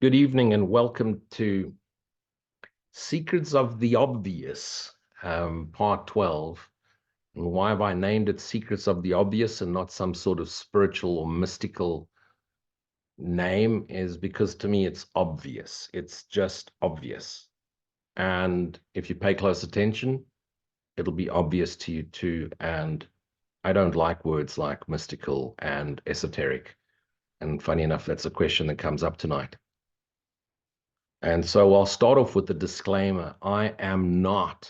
Good evening and welcome to Secrets of the Obvious, part 12. And why have I named it Secrets of the Obvious and not some sort of spiritual or mystical name is because to me it's obvious. It's just obvious. And if you pay close attention, it'll be obvious to you too. And I don't like words like mystical and esoteric. And funny enough, that's a question that comes up tonight. And so I'll start off with the disclaimer. I am not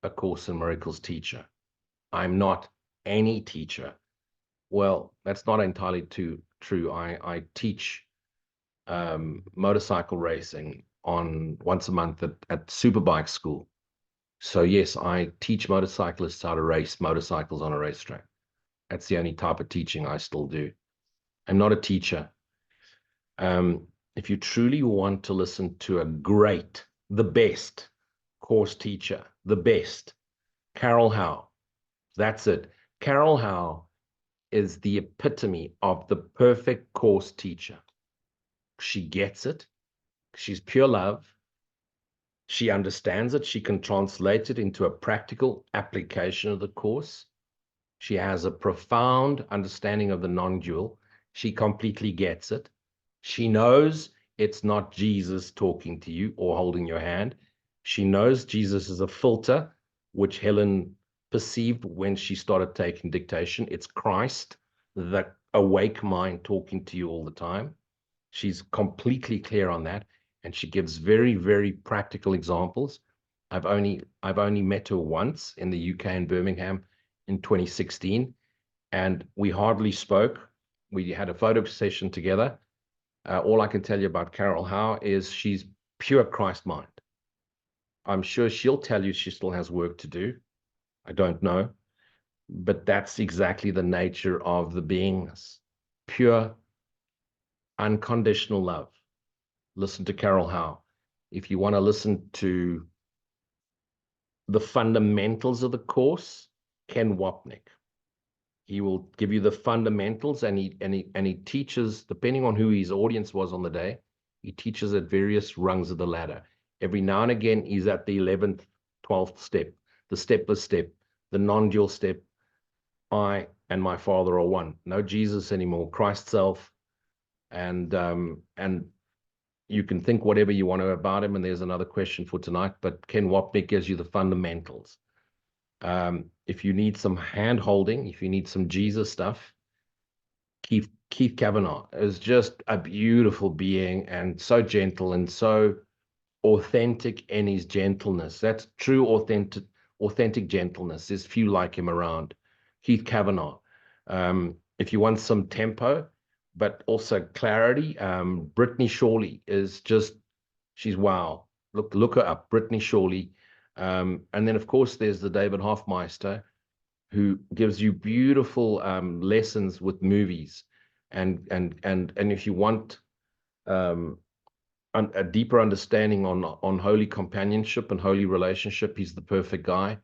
a Course in Miracles teacher. I'm not any teacher. Well, that's not entirely true. I teach motorcycle racing on once a month at Superbike school. So yes, I teach motorcyclists how to race motorcycles on a racetrack. That's the only type of teaching I still do. I'm not a teacher. If you truly want to listen to a great, the best course teacher, the best, Carol Howe, that's it. Carol Howe is the epitome of the perfect course teacher. She gets it. She's pure love. She understands it. She can translate it into a practical application of the course. She has a profound understanding of the non-dual. She completely gets it. She knows it's not Jesus talking to you or holding your hand. She knows Jesus is a filter, which Helen perceived when she started taking dictation. It's Christ, the awake mind talking to you all the time. She's completely clear on that. And she gives very, very practical examples. I've only met her once in the UK in Birmingham in 2016, and we hardly spoke. We had a photo session together. All I can tell you about Carol Howe is she's pure Christ mind. I'm sure she'll tell you she still has work to do. I don't know. But that's exactly the nature of the beingness. Pure, unconditional love. Listen to Carol Howe. If you want to listen to the fundamentals of the course, Ken Wapnick. He will give you the fundamentals, and he teaches, depending on who his audience was on the day, he teaches at various rungs of the ladder. Every now and again, he's at the 11th, 12th step, the stepless step, the non-dual step. I and my Father are one. No Jesus anymore, Christ self. And you can think whatever you want to about him, and there's another question for tonight, but Ken Wapnick gives you the fundamentals. If you need some hand-holding, if you need some Jesus stuff, Keith Kavanaugh is just a beautiful being and so gentle and so authentic in his gentleness. That's true authentic gentleness. There's few like him around. Keith Kavanaugh. If you want some tempo, but also clarity, Brittany Shawley is just, she's wow. Look her up, Brittany Shawley. And then, of course, there's the David Hoffmeister, who gives you beautiful lessons with movies. And if you want a deeper understanding on holy companionship and holy relationship, he's the perfect guy.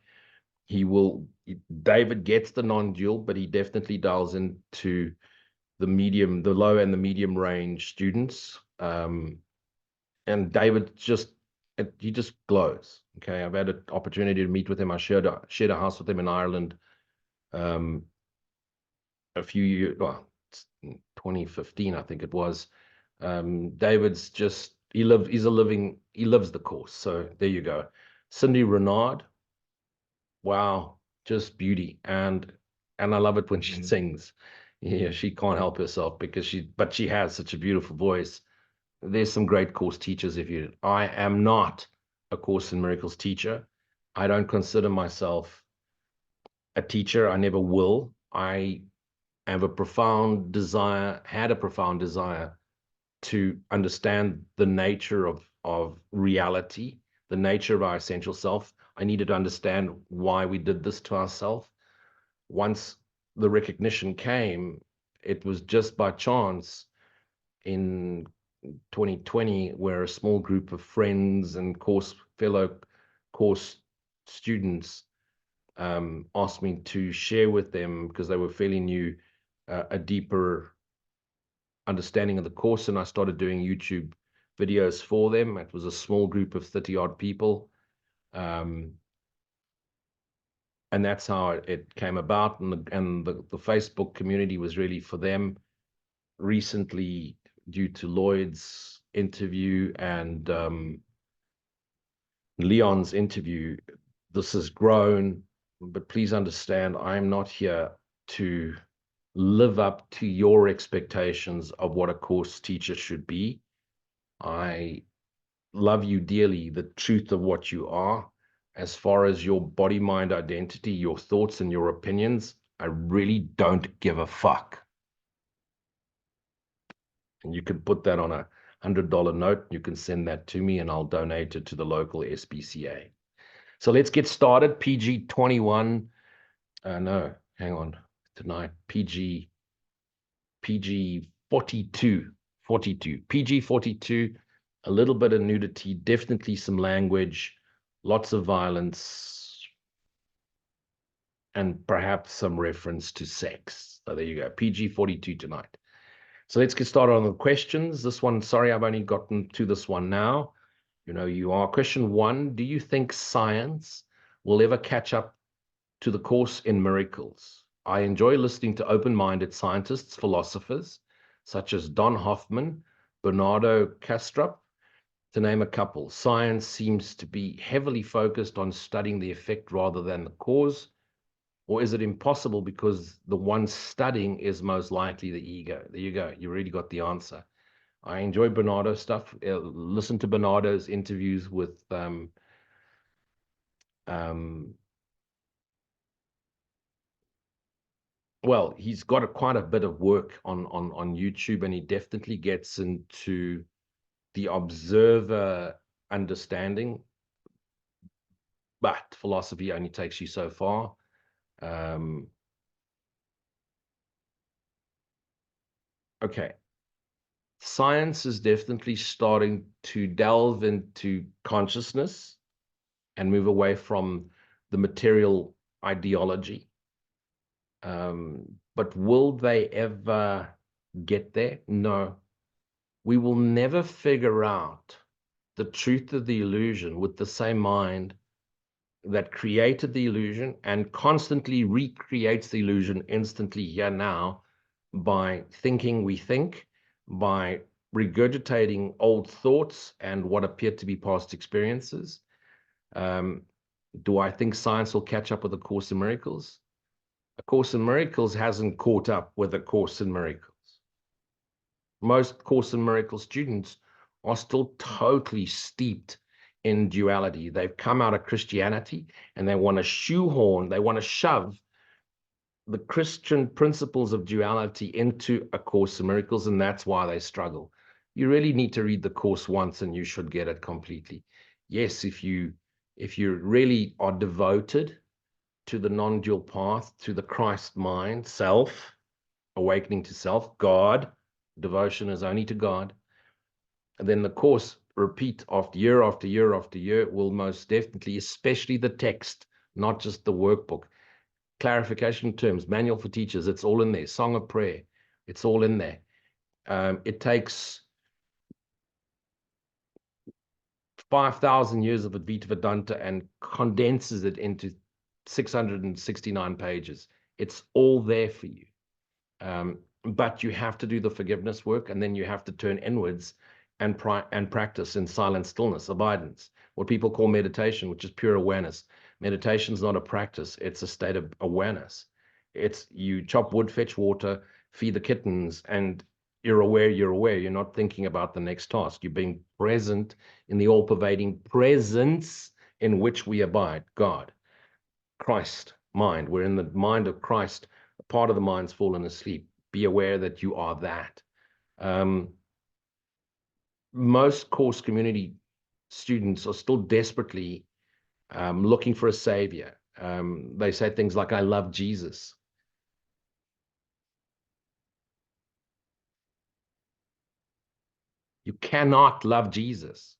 David gets the non-dual, but he definitely dials into the low and the medium range students. And David he just glows. Okay, I've had an opportunity to meet with him. I shared a house with him in Ireland a few years, well, 2015, I think it was. David's just, he lives the course. So there you go. Cindy Renard, wow, just beauty. And I love it when she sings. Yeah, she can't help herself because she has such a beautiful voice. There's some great course teachers. I am not a Course in Miracles teacher. I don't consider myself a teacher. I never will. I have a profound desire, had a profound desire to understand the nature of reality, the nature of our essential self. I needed to understand why we did this to ourselves. Once the recognition came, it was just by chance in 2020, where a small group of friends and fellow course students asked me to share with them, because they were fairly new, a deeper understanding of the course, and I started doing YouTube videos for them. It was a small group of 30-odd people. And that's how it came about. And the Facebook community was really for them. Recently, due to Lloyd's interview and Leon's interview, this has grown. But please understand, I'm not here to live up to your expectations of what a course teacher should be. I love you dearly, the truth of what you are. As far as your body, mind, identity, your thoughts and your opinions, I really don't give a fuck. And you can put that on a $100 note. You can send that to me and I'll donate it to the local SPCA. So let's get started. PG 21. No, hang on. Tonight, PG 42. PG 42. A little bit of nudity, definitely some language, lots of violence, and perhaps some reference to sex. So there you go, PG 42 tonight. So let's get started on the questions. This one, sorry, I've only gotten to this one now. You know, you are. Question 1, do you think science will ever catch up to the Course in Miracles? I enjoy listening to open-minded scientists, philosophers, such as Don Hoffman, Bernardo Kastrup, to name a couple. Science seems to be heavily focused on studying the effect rather than the cause. Or is it impossible because the one studying is most likely the ego? There you go. You really got the answer. I enjoy Bernardo's stuff. Listen to Bernardo's interviews with well, he's got quite a bit of work on YouTube, and he definitely gets into the observer understanding. But philosophy only takes you so far. Okay. Science is definitely starting to delve into consciousness and move away from the material ideology. But will they ever get there? No. We will never figure out the truth of the illusion with the same mind that created the illusion and constantly recreates the illusion instantly here now by thinking we think, by regurgitating old thoughts and what appear to be past experiences. Do I think science will catch up with A Course in Miracles? A Course in Miracles hasn't caught up with A Course in Miracles. Most Course in Miracles students are still totally steeped in duality. They've come out of Christianity and they want to shoehorn, they want to shove the Christian principles of duality into A Course in Miracles, and that's why they struggle. You really need to read the course once and you should get it completely. Yes, if you really are devoted to the non-dual path, to the Christ mind, self, awakening to self, God, devotion is only to God, and then the course repeat after year after year after year will most definitely, especially the text, not just the workbook, clarification terms, manual for teachers, it's all in there. Song of prayer, it's all in there. It takes 5,000 years of Advaita Vedanta and condenses it into 669 pages. It's all there for you. But you have to do the forgiveness work, and then you have to turn inwards and practice in silent stillness, abidance, what people call meditation, which is pure awareness. Meditation is not a practice, it's a state of awareness. It's you chop wood, fetch water, feed the kittens, and you're aware, you're not thinking about the next task. You're being present in the all-pervading presence in which we abide, God, Christ, mind. We're in the mind of Christ. A part of the mind's fallen asleep. Be aware that you are that. Most course community students are still desperately looking for a savior. They say things like, I love Jesus. You cannot love Jesus.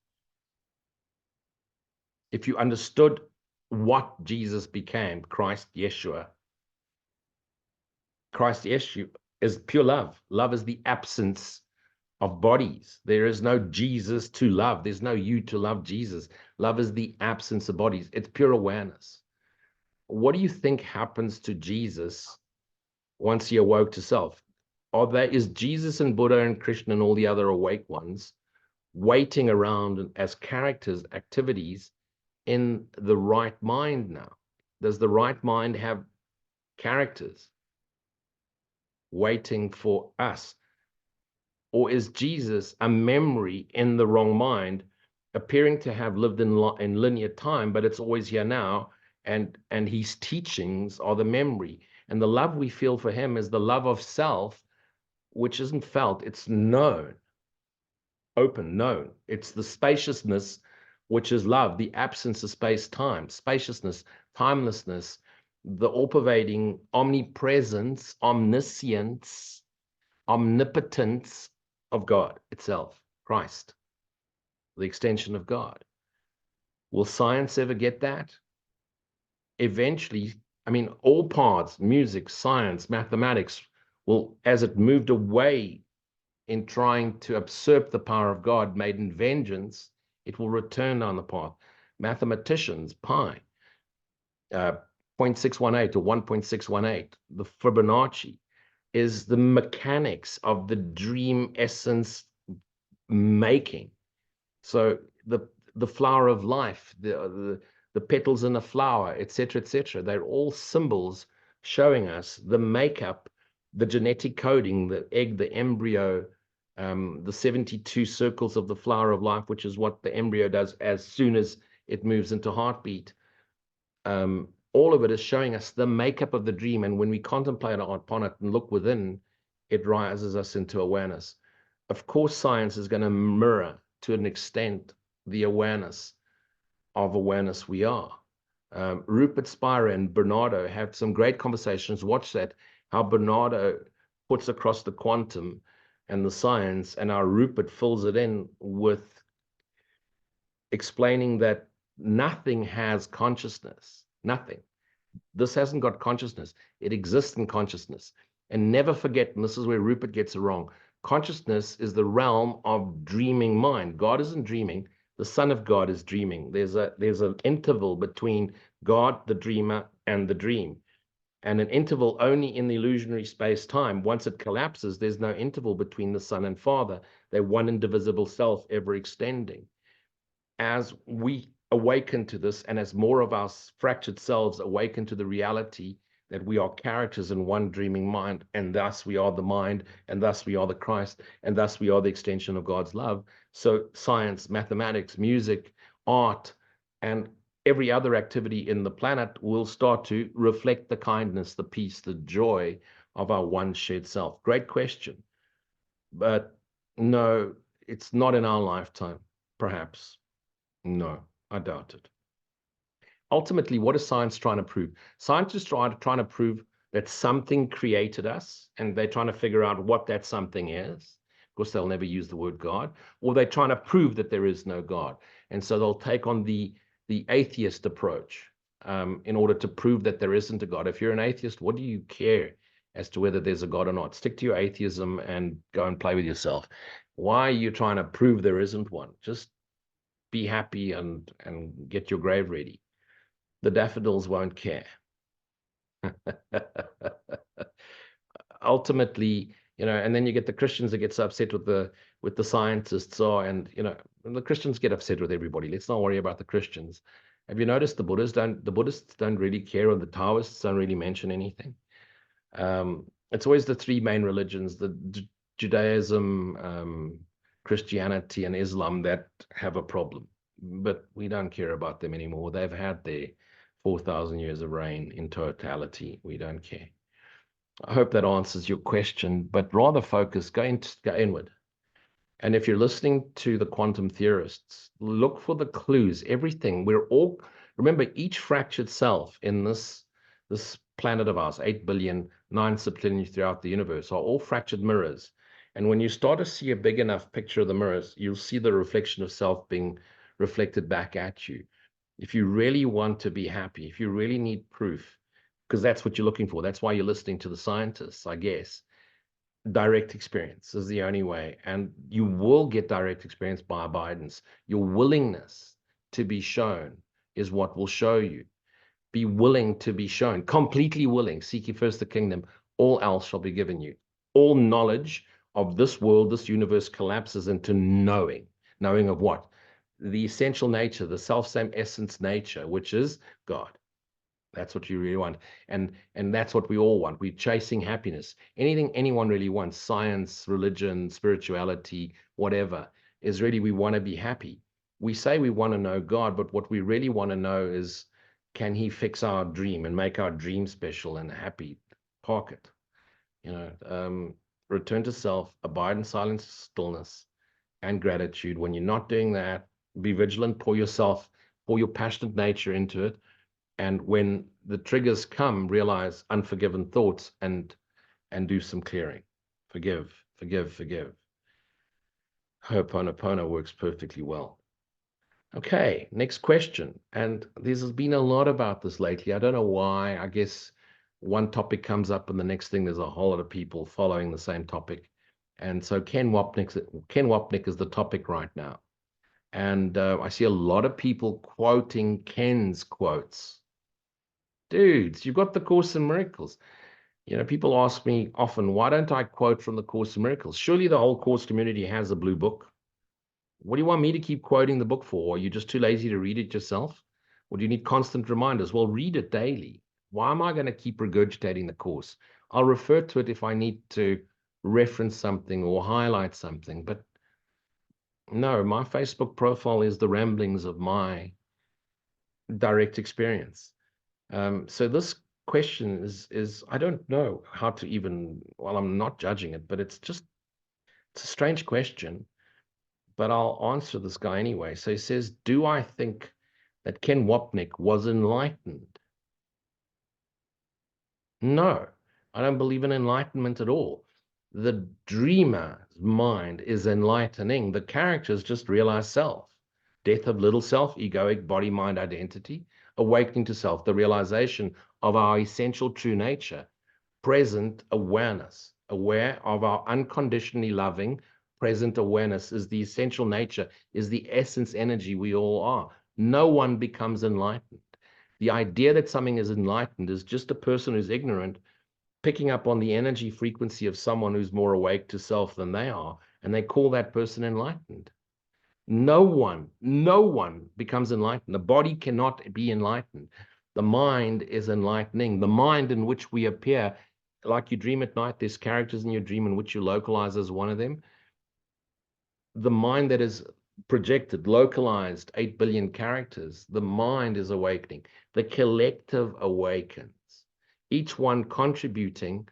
If you understood what Jesus became, Christ Yeshua, is pure love. Love is the absence of bodies. There is no Jesus to love. There's no you to love Jesus. Love is the absence of bodies. It's pure awareness. What do you think happens to Jesus once he awoke to self? Is Jesus and Buddha and Krishna and all the other awake ones waiting around as characters, activities in the right mind now? Does the right mind have characters waiting for us? Or is Jesus a memory in the wrong mind, appearing to have lived in linear time, but it's always here now, and his teachings are the memory, and the love we feel for him is the love of self, which isn't felt, it's known, open, known. It's the spaciousness, which is love, the absence of space-time, spaciousness, timelessness, the all-pervading omnipresence, omniscience, omnipotence of God itself, Christ, the extension of God. Will science ever get that? Eventually, I mean, all parts, music, science, mathematics, will, as it moved away in trying to usurp the power of God, made in vengeance, it will return on the path. Mathematicians, pi, 0.618 or 1.618, the Fibonacci, is the mechanics of the dream essence making. So the flower of life, the petals in a flower, etc., etc., they're all symbols showing us the makeup, the genetic coding, the egg, the embryo, the 72 circles of the flower of life, which is what the embryo does as soon as it moves into heartbeat. All of it is showing us the makeup of the dream. And when we contemplate upon it and look within, it rises us into awareness. Of course, science is going to mirror to an extent the awareness of awareness we are. Rupert Spira and Bernardo have some great conversations. Watch that, how Bernardo puts across the quantum and the science, and how Rupert fills it in with explaining that nothing has consciousness. Nothing. This hasn't got consciousness. It exists in consciousness. And never forget, and this is where Rupert gets it wrong, consciousness is the realm of dreaming mind. God isn't dreaming. The Son of God is dreaming. There's an interval between God, the dreamer, and the dream. And an interval only in the illusionary space-time. Once it collapses, there's no interval between the Son and Father. They're one indivisible self, ever extending. As we awaken to this, and as more of our fractured selves awaken to the reality that we are characters in one dreaming mind, and thus we are the mind, and thus we are the Christ, and thus we are the extension of God's love. So science, mathematics, music, art, and every other activity in the planet will start to reflect the kindness, the peace, the joy of our one shared self. Great question. But no, it's not in our lifetime, perhaps. No, I doubt it. Ultimately, what is science trying to prove? Scientists are trying to prove that something created us, and they're trying to figure out what that something is. Of course, they'll never use the word God, or they're trying to prove that there is no God. And so they'll take on the atheist approach in order to prove that there isn't a God. If you're an atheist, what do you care as to whether there's a God or not? Stick to your atheism and go and play with yourself. Why are you trying to prove there isn't one? Just be happy and get your grave ready. The daffodils won't care. Ultimately, and then you get the Christians that get so upset with the scientists, and the Christians get upset with everybody. Let's not worry about the Christians. Have you noticed the Buddhists don't really care, or the Taoists don't really mention anything? It's always the three main religions, the Judaism, Christianity, and Islam, that have a problem. But we don't care about them anymore. They've had their 4,000 years of reign in totality. We don't care. I hope that answers your question, but rather focus, go inward. And if you're listening to the quantum theorists, look for the clues, everything. Remember, each fractured self in this planet of ours, 8 billion, 9 septillion throughout the universe, are all fractured mirrors. And when you start to see a big enough picture of the mirrors, you'll see the reflection of self being reflected back at you. If you really want to be happy, if you really need proof, because that's what you're looking for, that's why you're listening to the scientists, I guess. direct experience is the only way. And you will get direct experience by abidance. Your willingness to be shown is what will show you. Be willing to be shown, completely willing. Seek ye first the kingdom, all else shall be given you. All knowledge of this world, this universe collapses into knowing. Knowing of what? The essential nature, the self-same essence nature, which is God. That's what you really want. And that's what we all want. We're chasing happiness. Anything anyone really wants, science, religion, spirituality, whatever, is really we want to be happy. We say we want to know God, but what we really want to know is, can he fix our dream and make our dream special and happy? Park it. Return to self, abide in silence, stillness, and gratitude. When you're not doing that, be vigilant, pour your passionate nature into it. And when the triggers come, realize unforgiven thoughts and do some clearing. Forgive. Ho'oponopono works perfectly well. Okay, next question. And there's been a lot about this lately. I don't know why. I guess one topic comes up and the next thing there's a whole lot of people following the same topic. And so Ken Wapnick is the topic right now. And I see a lot of people quoting Ken's quotes. Dudes, you've got the Course in Miracles. People ask me often, why don't I quote from the Course in Miracles? Surely the whole Course community has a blue book. What do you want me to keep quoting the book for? Are you just too lazy to read it yourself? Or do you need constant reminders? Well, read it daily. Why am I going to keep regurgitating the Course? I'll refer to it if I need to reference something or highlight something. But no, my Facebook profile is the ramblings of my direct experience. So this question is I don't know how to even, well, I'm not judging it, but it's a strange question, but I'll answer this guy anyway. So he says, do I think that Ken Wapnick was enlightened? No, I don't believe in enlightenment at all. The dreamer's mind is enlightening. The characters just realize self. Death of little self, egoic body, mind, identity. Awakening to self, the realization of our essential true nature. Present awareness, aware of our unconditionally loving. Present awareness is the essential nature, is the essence energy we all are. No one becomes enlightened. The idea that something is enlightened is just a person who's ignorant picking up on the energy frequency of someone who's more awake to self than they are, and they call that person enlightened. No one becomes enlightened. The body cannot be enlightened. The mind is enlightening. The mind in which we appear, like you dream at night, there's characters in your dream in which you localize as one of them. The mind that is projected, localized, 8 billion characters, the mind is awakening. The collective awakens. Each one contributing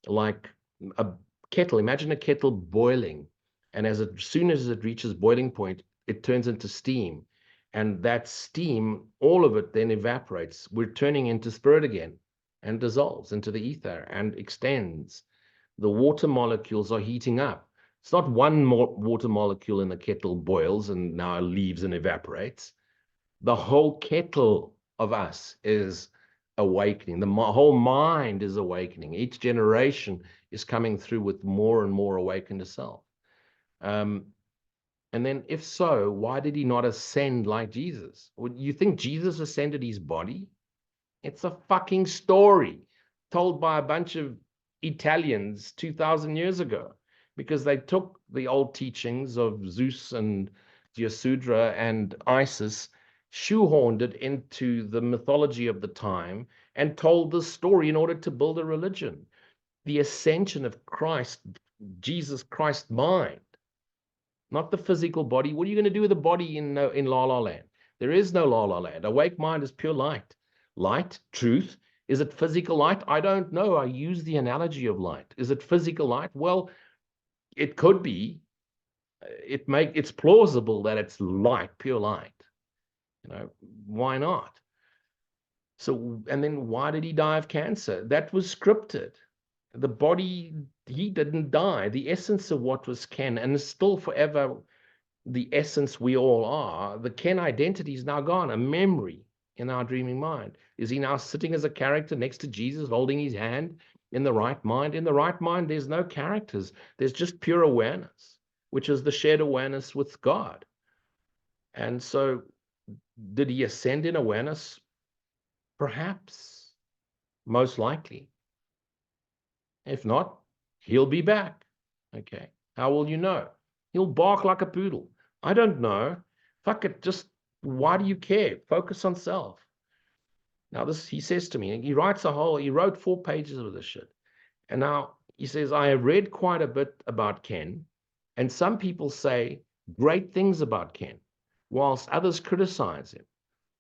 like a kettle. Imagine a kettle boiling. And as soon as it reaches boiling point, it turns into steam. And that steam, all of it then evaporates. We're turning into spirit again and dissolves into the ether and extends. The water molecules are heating up. It's not one more water molecule in the kettle boils and now leaves and evaporates. The whole kettle of us is awakening. The whole mind is awakening. Each generation is coming through with more and more awakened to self. And then if so, why did he not ascend like Jesus? Would you think Jesus ascended his body? It's a fucking story told by a bunch of Italians 2,000 years ago, because they took the old teachings of Zeus and Diosudra and Isis, shoehorned it into the mythology of the time, and told this story in order to build a religion. The ascension of Christ, Jesus Christ mind, not the physical body. What are you going to do with the body in La La Land? There is no La La Land. Awake mind is pure light. Light, truth. Is it physical light? I don't know. I use the analogy of light. Is it physical light? Well, it could be. It's plausible that it's light, pure light. Why not? So, and then why did he die of cancer? That was scripted. The body, he didn't die. The essence of what was Ken, and is still forever the essence we all are, the Ken identity is now gone, a memory in our dreaming mind. Is he now sitting as a character next to Jesus, holding his hand In the right mind, there's no characters. There's just pure awareness, which is the shared awareness with God. And so, did he ascend in awareness? Perhaps, most likely. If not, he'll be back. Okay. How will you know? He'll bark like a poodle. I don't know. Fuck it. Just, why do you care? Focus on self. Now, this, he says to me, he wrote 4 pages of this shit. And now he says, I have read quite a bit about Ken, and some people say great things about Ken, whilst others criticize him.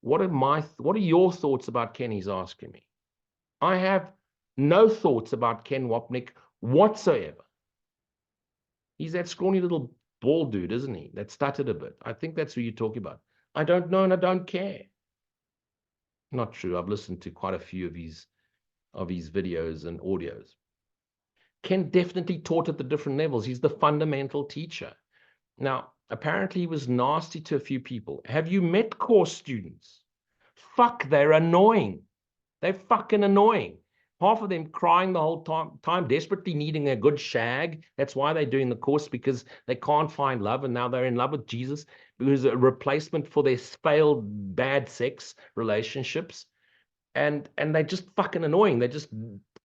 What are your thoughts about Ken? He's asking me. I have no thoughts about Ken Wapnick whatsoever. He's that scrawny little bald dude, isn't he? That stuttered a bit. I think that's who you're talking about. I don't know and I don't care. Not true. I've listened to quite a few of his videos and audios. Ken definitely taught at the different levels. He's the fundamental teacher. Now, apparently he was nasty to a few people. Have you met course students? Fuck, they're annoying. They're fucking annoying. Half of them crying the whole time, desperately needing a good shag. That's why they're doing the course, because they can't find love, and now they're in love with Jesus, because a replacement for their failed bad sex relationships. And they're just fucking annoying. They just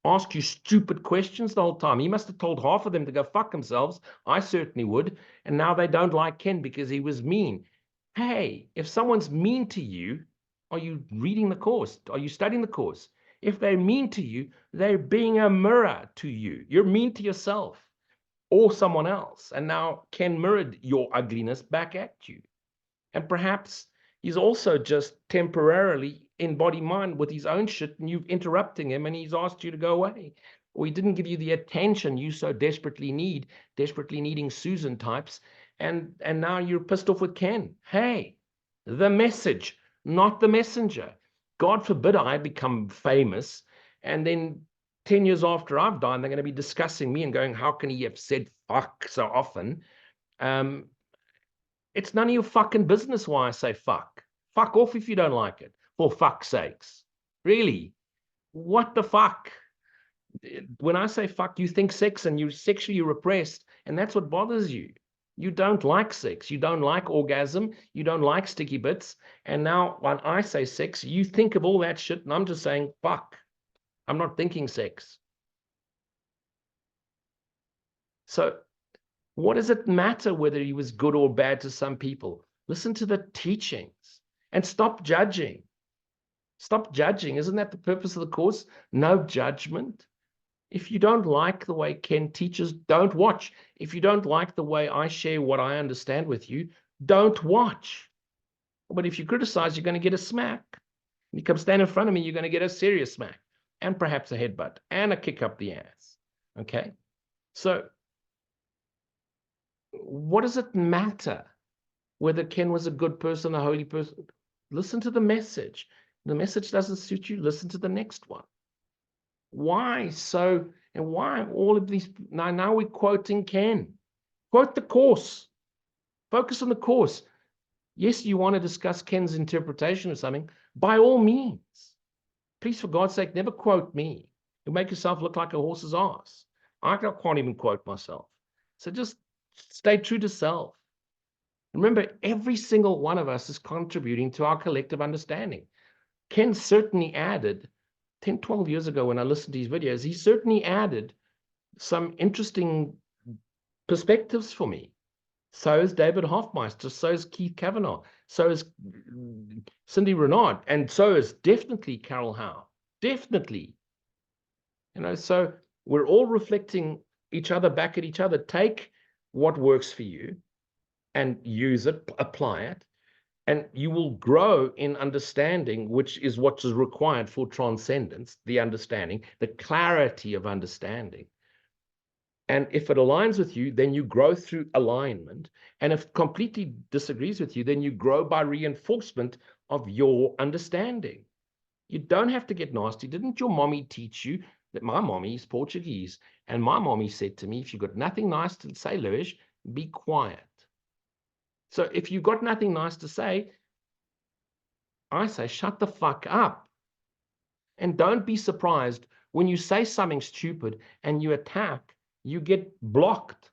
ask you stupid questions the whole time. He must have told half of them to go fuck themselves. I certainly would. And now they don't like Ken because he was mean. Hey, if someone's mean to you, are you reading the course? Are you studying the course? If they're mean to you, they're being a mirror to you. You're mean to yourself or someone else. And now Ken mirrored your ugliness back at you. And perhaps he's also just temporarily in body mind with his own shit, and you're interrupting him, and he's asked you to go away. Or he didn't give you the attention you so desperately need, desperately needing Susan types. And now you're pissed off with Ken. Hey, the message, not the messenger. God forbid I become famous, and then 10 years after I've died, they're going to be discussing me and going, how can he have said fuck so often? It's none of your fucking business why I say fuck. Fuck off if you don't like it, for fuck's sakes. Really? What the fuck? When I say fuck, you think sex and you're sexually repressed, and that's what bothers you. You don't like sex. You don't like orgasm. You don't like sticky bits. And now when I say sex, you think of all that shit, and I'm just saying fuck. I'm not thinking sex. So what does it matter whether he was good or bad to some people? Listen to the teachings and stop judging. Stop judging. Isn't that the purpose of the course? No judgment. If you don't like the way Ken teaches, don't watch. If you don't like the way I share what I understand with you, don't watch. But if you criticize, you're going to get a smack. You come stand in front of me, you're going to get a serious smack, and perhaps a headbutt and a kick up the ass. Okay? So what does it matter whether Ken was a good person, a holy person? Listen to the message. The message doesn't suit you, listen to the next one. Why so, and why all of these? Now we're quoting Ken. Quote the course. Focus on the course. Yes, you want to discuss Ken's interpretation of something, by all means. Please, for God's sake, never quote me. You make yourself look like a horse's ass. I can't even quote myself. So just stay true to self. Remember, every single one of us is contributing to our collective understanding. Ken certainly added, 10, 12 years ago when I listened to his videos, he certainly added some interesting perspectives for me. So is David Hoffmeister, so is Keith Kavanaugh, so is Cindy Renard, and so is definitely Carol Howe. Definitely. So we're all reflecting each other back at each other. Take what works for you and use it, apply it, and you will grow in understanding, which is what is required for transcendence, the understanding, the clarity of understanding. And if it aligns with you, then you grow through alignment. And if it completely disagrees with you, then you grow by reinforcement of your understanding. You don't have to get nasty. Didn't your mommy teach you that? My mommy is Portuguese, and my mommy said to me, if you've got nothing nice to say, Lewis, be quiet. So if you've got nothing nice to say, I say, shut the fuck up. And don't be surprised When you say something stupid and you attack, you get blocked.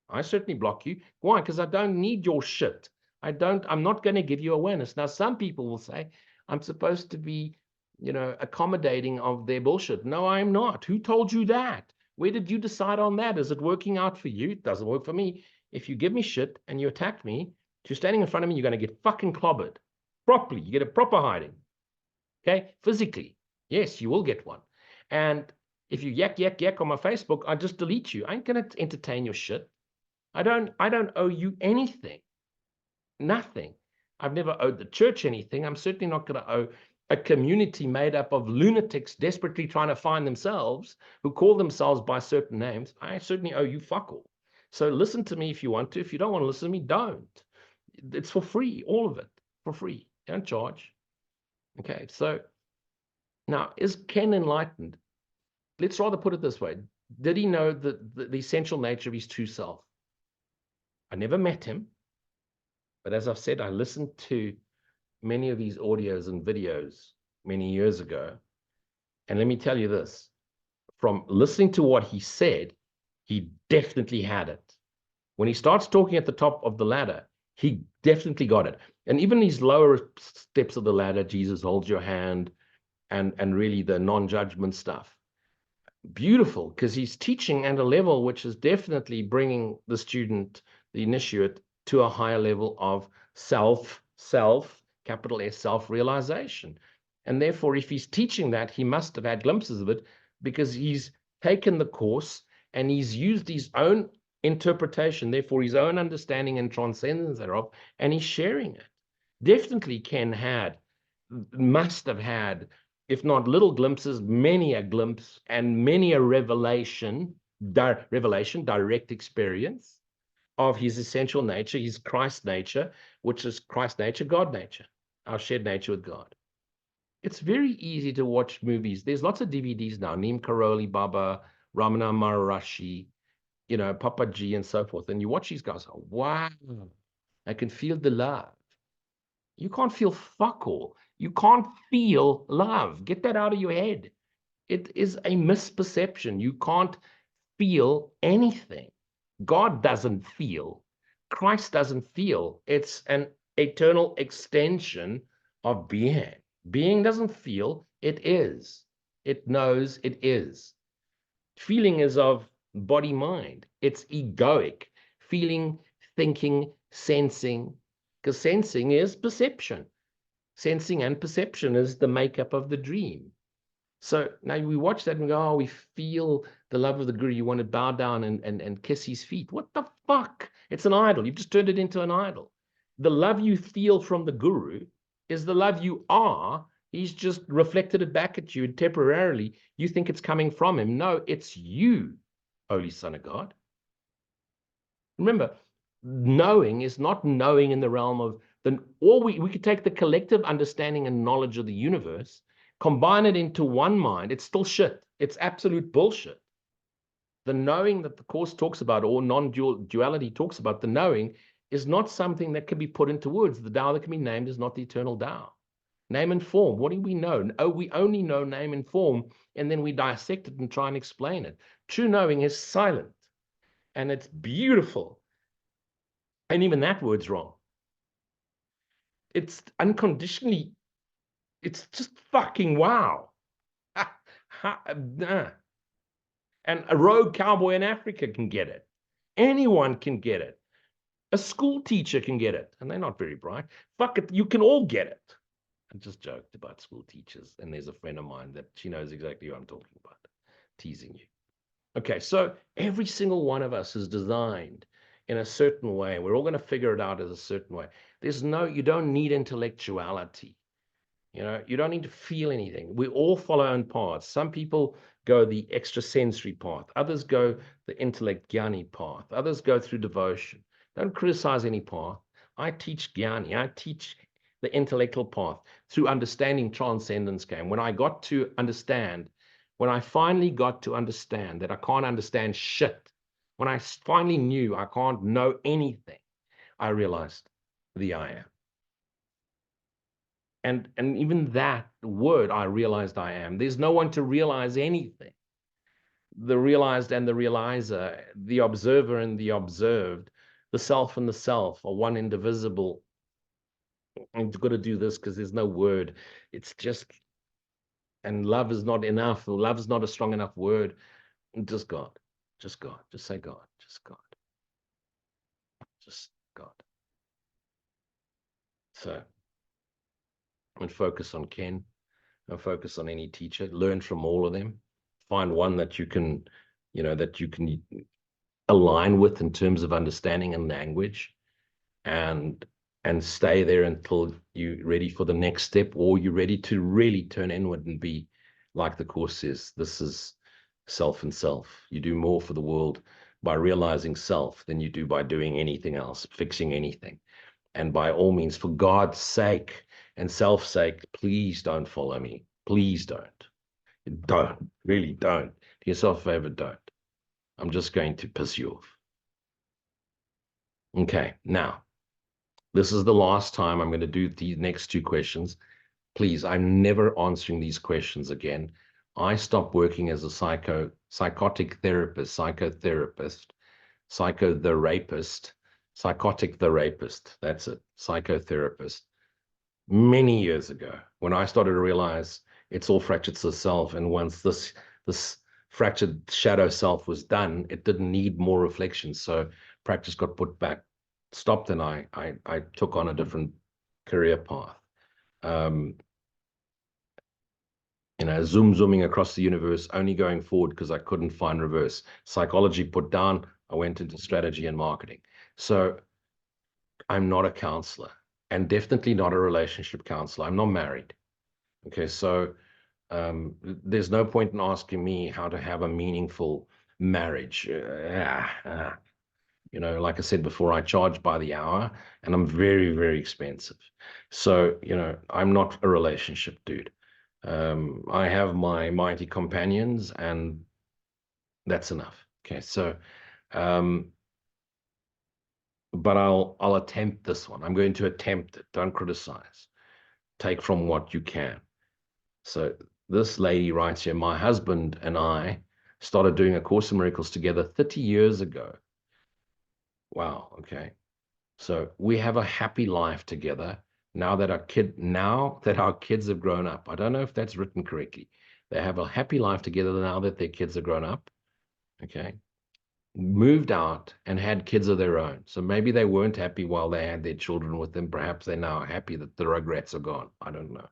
I certainly block you. Why? Because I don't need your shit. I'm not going to give you awareness. Now, some people will say, I'm supposed to be, accommodating of their bullshit. No, I'm not. Who told you that? Where did you decide on that? Is it working out for you? It doesn't work for me. If you give me shit and you attack me, if you're standing in front of me, you're going to get fucking clobbered. Properly. You get a proper hiding. Okay? Physically. Yes, you will get one. And if you yak on my Facebook, I just delete you. I ain't going to entertain your shit. I don't owe you anything. Nothing. I've never owed the church anything. I'm certainly not going to owe a community made up of lunatics desperately trying to find themselves, who call themselves by certain names. I certainly owe you fuck all. So listen to me if you want to. If you don't want to listen to me, don't. It's for free, all of it, for free. Don't charge. Okay, so now, is Ken enlightened? Let's rather put it this way. Did he know the essential nature of his true self? I never met him. But as I've said, I listened to many of these audios and videos many years ago. And let me tell you this, from listening to what he said, he definitely had it. When he starts talking at the top of the ladder, he definitely got it. And even these lower steps of the ladder, Jesus holds your hand, and really the non-judgment stuff. Beautiful, because he's teaching at a level which is definitely bringing the student, the initiate, to a higher level of capital S, self-realization. And therefore, if he's teaching that, he must have had glimpses of it, because he's taken the course and he's used his own interpretation, therefore his own understanding and transcendence thereof, and he's sharing it. Definitely Ken must have had, if not little glimpses, many a glimpse and many a revelation, direct experience of his essential nature, his Christ nature, which is Christ nature, God nature, our shared nature with God. It's very easy to watch movies. There's lots of DVDs now, Neem Karoli Baba, Ramana Maharishi, Papa G and so forth. And you watch these guys, wow, I can feel the love. You can't feel fuck all. You can't feel love. Get that out of your head. It is a misperception. You can't feel anything. God doesn't feel. Christ doesn't feel. It's an eternal extension of being. Being doesn't feel. It is. It knows it is. Feeling is of body-mind. It's egoic. Feeling, thinking, sensing. Because sensing is perception. Sensing and perception is the makeup of the dream. So now we watch that and go, oh, we feel the love of the Guru. You want to bow down and kiss his feet. What the fuck? It's an idol. You've just turned it into an idol. The love you feel from the Guru is the love you are. He's just reflected it back at you, and temporarily you think it's coming from him. No, it's you, Holy Son of God. Remember, knowing is not knowing in the realm of we could take the collective understanding and knowledge of the universe, combine it into one mind. It's still shit. It's absolute bullshit. The knowing that the Course talks about, or non-duality talks about, the knowing is not something that can be put into words. The Tao that can be named is not the eternal Tao. Name and form. What do we know? Oh, we only know name and form, and then we dissect it and try and explain it. True knowing is silent, and it's beautiful. And even that word's wrong. It's unconditionally, it's just fucking wow. And a rogue cowboy in Africa can get it. Anyone can get it. A school teacher can get it. And they're not very bright. Fuck it, you can all get it. I just joked about school teachers. And there's a friend of mine that she knows exactly what I'm talking about. Teasing you. Okay, so every single one of us is designed in a certain way. We're all going to figure it out as a certain way. You don't need intellectuality. You don't need to feel anything. We all follow our own paths. Some people go the extrasensory path. Others go the intellect jnani path. Others go through devotion. Don't criticize any path. I teach jnani. I teach the intellectual path through understanding transcendence game. When I finally got to understand that I can't understand shit, when I finally knew I can't know anything, I realized the I am. And even that word, I realized I am. There's no one to realize anything. The realized and the realizer, the observer and the observed, the self and the self are one indivisible. And you've got to do this because there's no word. It's just, and love is not enough. Love is not a strong enough word. Just God, just God, just say God, just God, just God. So, and focus on Ken, and focus on any teacher. Learn from all of them. Find one that you can, that you can align with in terms of understanding and language, and stay there until you're ready for the next step, or you're ready to really turn inward and be like the Course says. This is self and self. You do more for the world by realizing self than you do by doing anything else, fixing anything. And by all means, for God's sake and self's sake, please don't follow me. Please don't. Don't. Really don't. Do yourself a favor, don't. I'm just going to piss you off. Okay, now, this is the last time I'm going to do the next two questions. Please, I'm never answering these questions again. I stopped working as a psychotic therapist, psychotherapist, psycho the rapist, psychotic the rapist. That's it, psychotherapist. Many years ago, when I started to realize it's all fractured to self, and once this fractured shadow self was done, it didn't need more reflection. So practice got put back, stopped, and I took on a different career path. Zooming across the universe, only going forward because I couldn't find reverse. Psychology put down, I went into strategy and marketing. So I'm not a counselor, and definitely not a relationship counselor. I'm not married. Okay, so there's no point in asking me how to have a meaningful marriage. Like I said before, I charge by the hour, and I'm very, very expensive. So, I'm not a relationship dude. I have my mighty companions, and that's enough. Okay, so, but I'll attempt this one. I'm going to attempt it. Don't criticize. Take from what you can. So this lady writes here, my husband and I started doing A Course in Miracles together 30 years ago. Wow, okay. So we have a happy life together now that our kids have grown up. I don't know if that's written correctly. They have a happy life together now that their kids are grown up. Okay. Moved out and had kids of their own. So maybe they weren't happy while they had their children with them. Perhaps they're now happy that the regrets are gone. I don't know.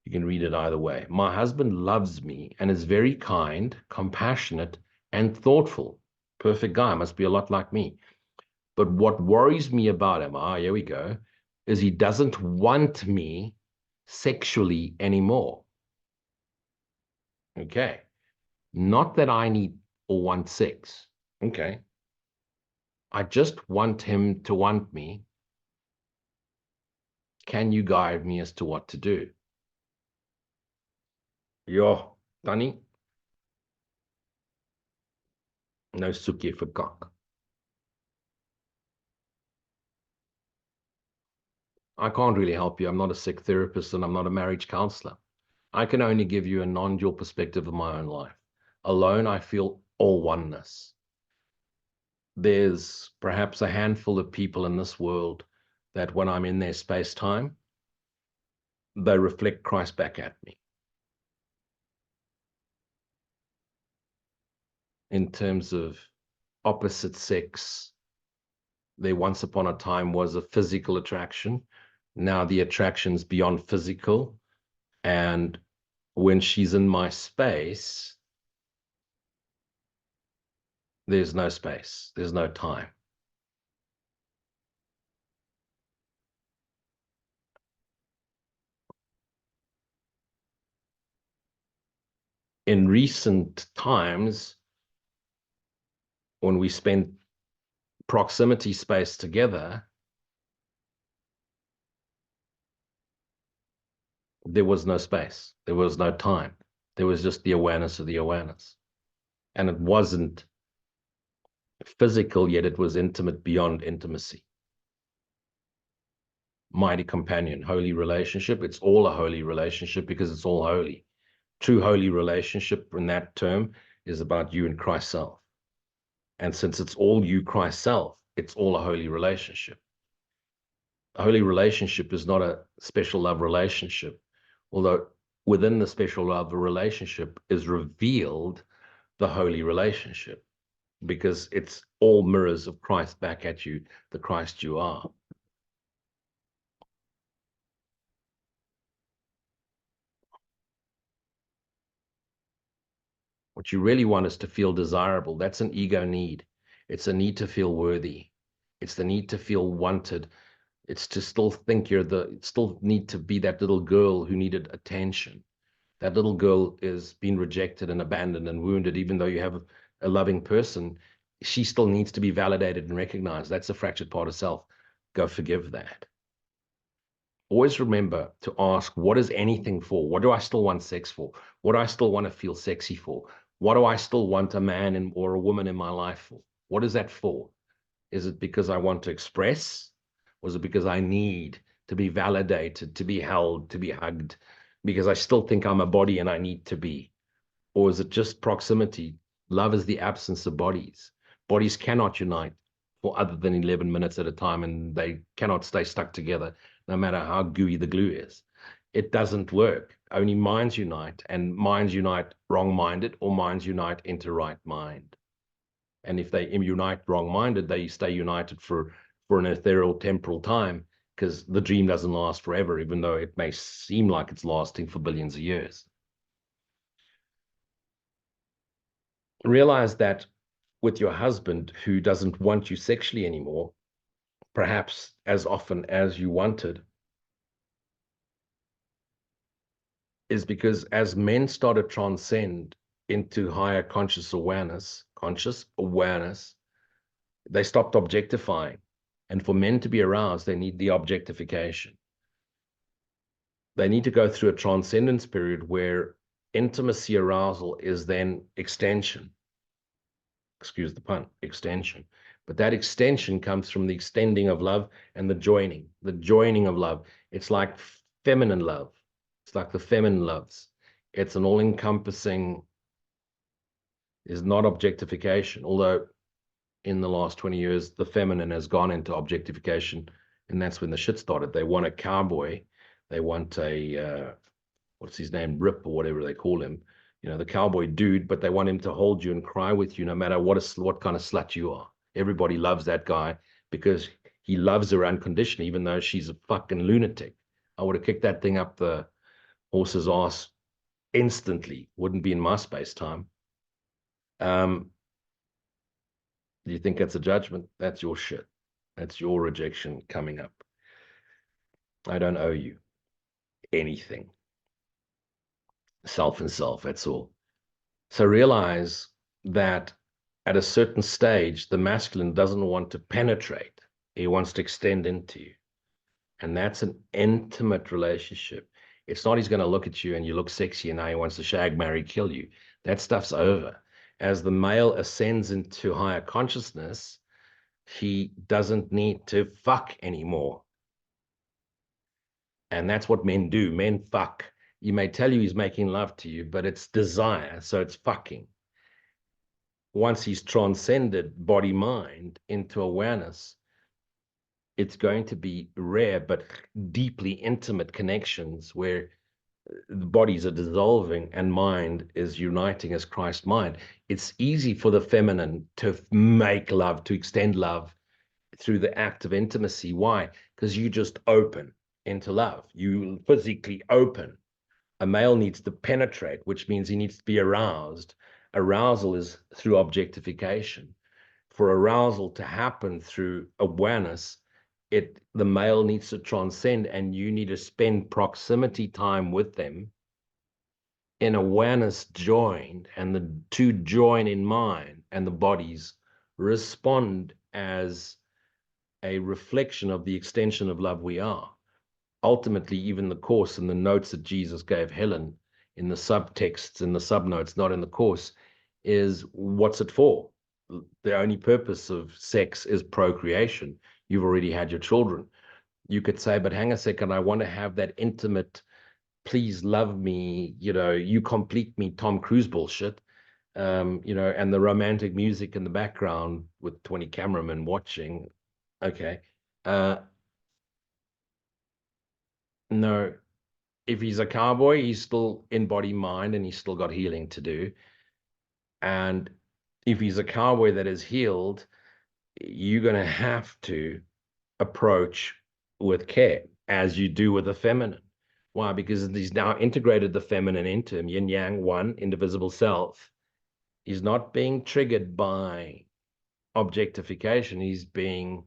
You can read it either way. My husband loves me and is very kind, compassionate, and thoughtful. Perfect guy. Must be a lot like me. But what worries me about him, here we go, is he doesn't want me sexually anymore. Okay. Not that I need or want sex. Okay. I just want him to want me. Can you guide me as to what to do? Yo, Danny. No soekie vir kak. I can't really help you. I'm not a sick therapist, and I'm not a marriage counselor. I can only give you a non-dual perspective of my own life. Alone, I feel all oneness. There's perhaps a handful of people in this world that when I'm in their space-time, they reflect Christ back at me. In terms of opposite sex, there once upon a time was a physical attraction. Now the attraction's beyond physical. And when she's in my space, there's no space, there's no time. In recent times, when we spent proximity space together, there was no space, there was no time. There was just the awareness of the awareness. And it wasn't physical, yet it was intimate beyond intimacy. mighty companion, holy relationship. It's all a holy relationship because it's all holy. True holy relationship in that term is about you and Christ self. And since it's all you, Christ self, it's all a holy relationship. A holy relationship is not a special love relationship, although within the special love relationship is revealed the holy relationship, because it's all mirrors of Christ back at you, the Christ you are. What you really want is to feel desirable. That's an ego need. It's a need to feel worthy. It's the need to feel wanted. It's to still think still need to be that little girl who needed attention. That little girl is being rejected and abandoned and wounded, even though you have a loving person, she still needs to be validated and recognized. That's a fractured part of self. Go forgive that. Always remember to ask, what is anything for? What do I still want sex for? What do I still want to feel sexy for? What do I still want a man or a woman in my life for? What is that for? Is it because I want to express? Or is it because I need to be validated, to be held, to be hugged? Because I still think I'm a body and I need to be? Or is it just proximity? Love is the absence of bodies. Bodies cannot unite for other than 11 minutes at a time, and they cannot stay stuck together, no matter how gooey the glue is. It doesn't work. Only minds unite, and minds unite wrong-minded, or minds unite into right mind. And if they unite wrong-minded, they stay united for an ethereal temporal time, because the dream doesn't last forever, even though it may seem like it's lasting for billions of years. Realize that with your husband who doesn't want you sexually anymore, perhaps as often as you wanted, is because as men start to transcend into higher conscious awareness, they stopped objectifying. And for men to be aroused, they need the objectification. They need to go through a transcendence period where intimacy arousal is then extension. Excuse the pun, extension. But that extension comes from the extending of love and the joining of love. It's like feminine love. It's like the feminine loves. It's an all-encompassing, is not objectification. Although in the last 20 years, the feminine has gone into objectification, and that's when the shit started. They want a cowboy. They want a, what's his name, Rip or whatever they call him, the cowboy dude, but they want him to hold you and cry with you no matter what kind of slut you are. Everybody loves that guy because he loves her unconditionally, even though she's a fucking lunatic. I would have kicked that thing up the horse's ass instantly. Wouldn't be in my space time. Do you think that's a judgment? That's your shit. That's your rejection coming up. I don't owe you anything. Self and self, that's all. So realize that at a certain stage, the masculine doesn't want to penetrate. He wants to extend into you. And that's an intimate relationship. It's not he's going to look at you and you look sexy and now he wants to shag, marry, kill you. That stuff's over. As the male ascends into higher consciousness, he doesn't need to fuck anymore. And that's what men do. Men fuck. You may tell you he's making love to you, but it's desire, so it's fucking. Once he's transcended body-mind into awareness, it's going to be rare but deeply intimate connections where the bodies are dissolving and mind is uniting as Christ mind. It's easy for the feminine to make love, to extend love through the act of intimacy. Why? Because you just open into love. You physically open. A male needs to penetrate, which means he needs to be aroused. Arousal is through objectification. For arousal to happen through awareness, the male needs to transcend, and you need to spend proximity time with them in awareness joined, and the two join in mind, and the bodies respond as a reflection of the extension of love we are. Ultimately, even the course and the notes that Jesus gave Helen in the subtexts, in the subnotes, not in the course, is what's it for? The only purpose of sex is procreation. You've already had your children. You could say, but hang a second, I want to have that intimate, please love me, you complete me, Tom Cruise bullshit. And the romantic music in the background with 20 cameramen watching. Okay. No, if he's a cowboy, he's still in body, mind, and he's still got healing to do. And if he's a cowboy that is healed, you're going to have to approach with care, as you do with the feminine. Why? Because he's now integrated the feminine into him, yin yang, one, indivisible self. He's not being triggered by objectification. He's being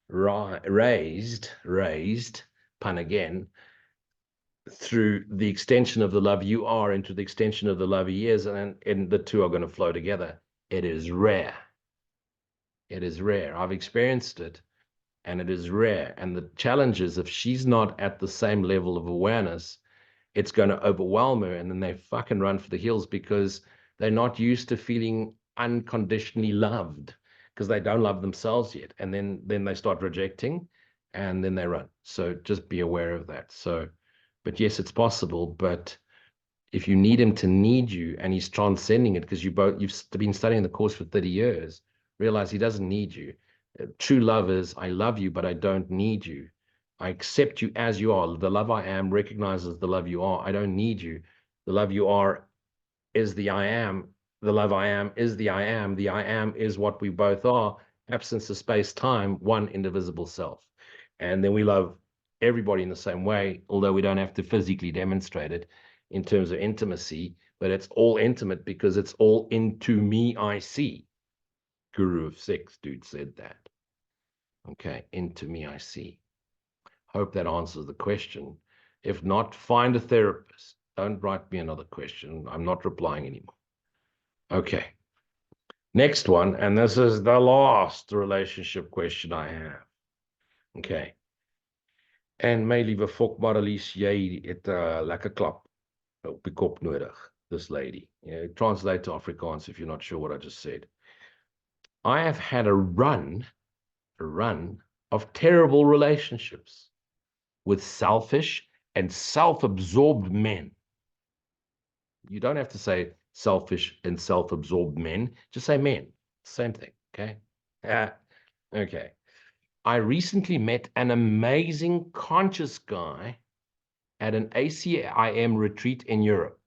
raised, pun again, through the extension of the love you are into the extension of the love he is, and the two are going to flow together. It is rare. It is rare. I've experienced it, and it is rare. And the challenge is, if she's not at the same level of awareness, it's going to overwhelm her, and then they fucking run for the hills because they're not used to feeling unconditionally loved, because they don't love themselves yet. And then they start rejecting, and then they run. So just be aware of that. So, but yes, it's possible. But if you need him to need you, and he's transcending it, because you've been studying the course for 30 years, realize he doesn't need you. True love is, I love you, but I don't need you. I accept you as you are. The love I am recognizes the love you are. I don't need you. The love you are is the I am. The love I am is the I am. The I am is what we both are. Absence of space, time, one indivisible self. And then we love everybody in the same way, although we don't have to physically demonstrate it in terms of intimacy, but it's all intimate because it's all into me I see. Guru of Six, dude, said that. Okay, into me I see. Hope that answers the question. If not, find a therapist. Don't write me another question. I'm not replying anymore. Okay. Next one, and this is the last relationship question I have. Okay. En my liewe fok Marlies, jy het 'n lekker klap op die kop nodig, this lady. Translate to Afrikaans if you're not sure what I just said. I have had a run of terrible relationships with selfish and self-absorbed men. You don't have to say selfish and self-absorbed men. Just say men. Same thing. Okay. Okay. I recently met an amazing conscious guy at an ACIM retreat in Europe.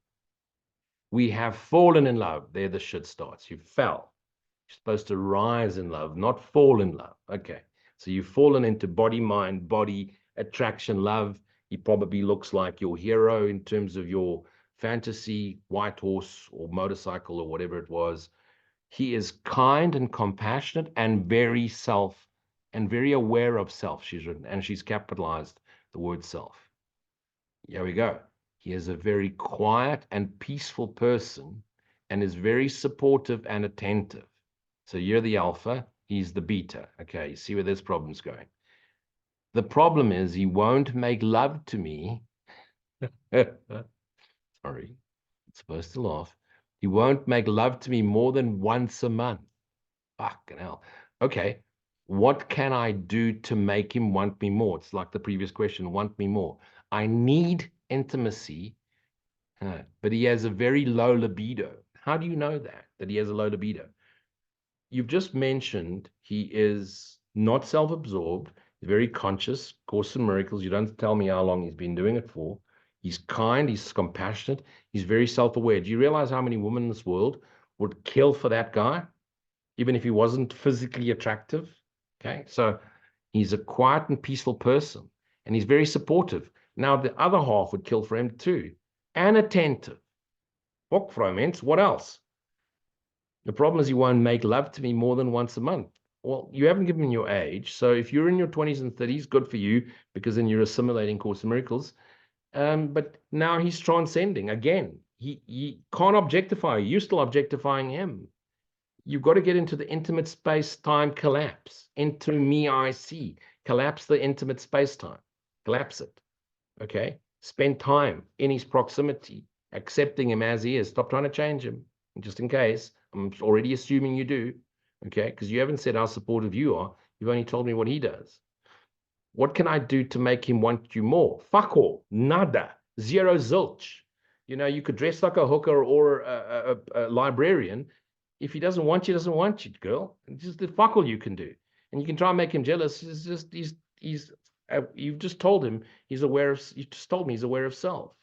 We have fallen in love. There the shit starts. You fell. You're supposed to rise in love, not fall in love. Okay. So you've fallen into body, mind, body, attraction, love. He probably looks like your hero in terms of your fantasy, white horse or motorcycle or whatever it was. He is kind and compassionate and very aware of self, she's written, and she's capitalized the word self. Here we go. He is a very quiet and peaceful person and is very supportive and attentive. So you're the alpha, he's the beta. Okay, you see where this problem's going. The problem is he won't make love to me. Sorry, it's supposed to laugh. He won't make love to me more than once a month. Fucking hell. Okay, what can I do to make him want me more? It's like the previous question, want me more. I need intimacy, but he has a very low libido. How do you know that he has a low libido? You've just mentioned he is not self-absorbed, he's very conscious, Course in Miracles. You don't tell me how long he's been doing it for. He's kind, he's compassionate, he's very self-aware. Do you realize how many women in this world would kill for that guy, even if he wasn't physically attractive? Okay, so he's a quiet and peaceful person, and he's very supportive. Now, the other half would kill for him too, and attentive. What else? The problem is he won't make love to me more than once a month. Well, you haven't given me your age. So if you're in your 20s and 30s, good for you, because then you're assimilating Course in Miracles. But now he's transcending. Again, he can't objectify you. You're still objectifying him. You've got to get into the intimate space-time collapse. Into me, I see. Collapse the intimate space-time. Collapse it. Okay? Spend time in his proximity, accepting him as he is. Stop trying to change him, just in case. I'm already assuming you do, okay? Because you haven't said how supportive you are. You've only told me what he does. What can I do to make him want you more? Fuck all. Nada. Zero zilch. You know, you could dress like a hooker or a librarian. If he doesn't want you, doesn't want you, girl. It's just the fuck all you can do. And you can try and make him jealous. You've just told him he's aware of, you just told me he's aware of self.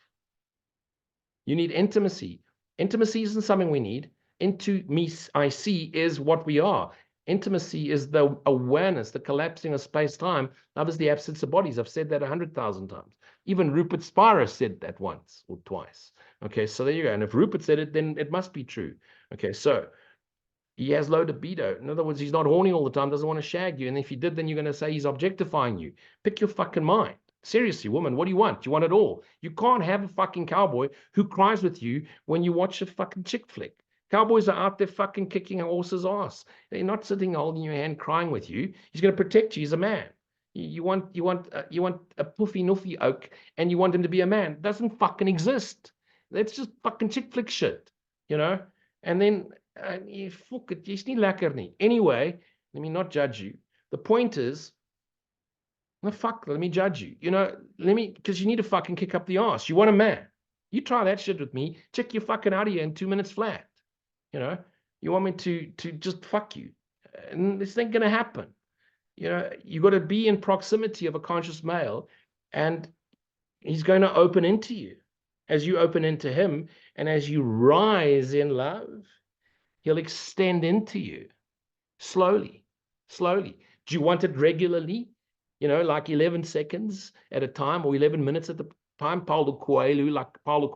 You need intimacy. Intimacy isn't something we need. Into me, I see is what we are. Intimacy is the awareness, the collapsing of space-time. Love is the absence of bodies. I've said that 100,000 times. Even Rupert Spira said that once or twice. Okay, so there you go. And if Rupert said it, then it must be true. Okay, so he has low libido. In other words, he's not horny all the time, doesn't want to shag you. And if he did, then you're going to say he's objectifying you. Pick your fucking mind. Seriously, woman, what do you want? You want it all. You can't have a fucking cowboy who cries with you when you watch a fucking chick flick. Cowboys are out there fucking kicking a horse's ass. They're not sitting holding your hand crying with you. He's going to protect you. He's a man. You want a puffy nuffy oak, and you want him to be a man. It doesn't fucking exist. That's just fucking chick flick shit, you know. And then fuck it, jy's nie lekker nie. Anyway, let me not judge you. The point is, no fuck, let me judge you. You know, because you need to fucking kick up the ass. You want a man. You try that shit with me, check your fucking out of here in 2 minutes flat. You know, you want me to just fuck you. And this ain't gonna happen. You know, you got to be in proximity of a conscious male, and he's going to open into you. As you open into him, and as you rise in love, he'll extend into you slowly, slowly. Do you want it regularly? You know, like 11 seconds at a time or 11 minutes at the time? Paulo Coelho, Paulo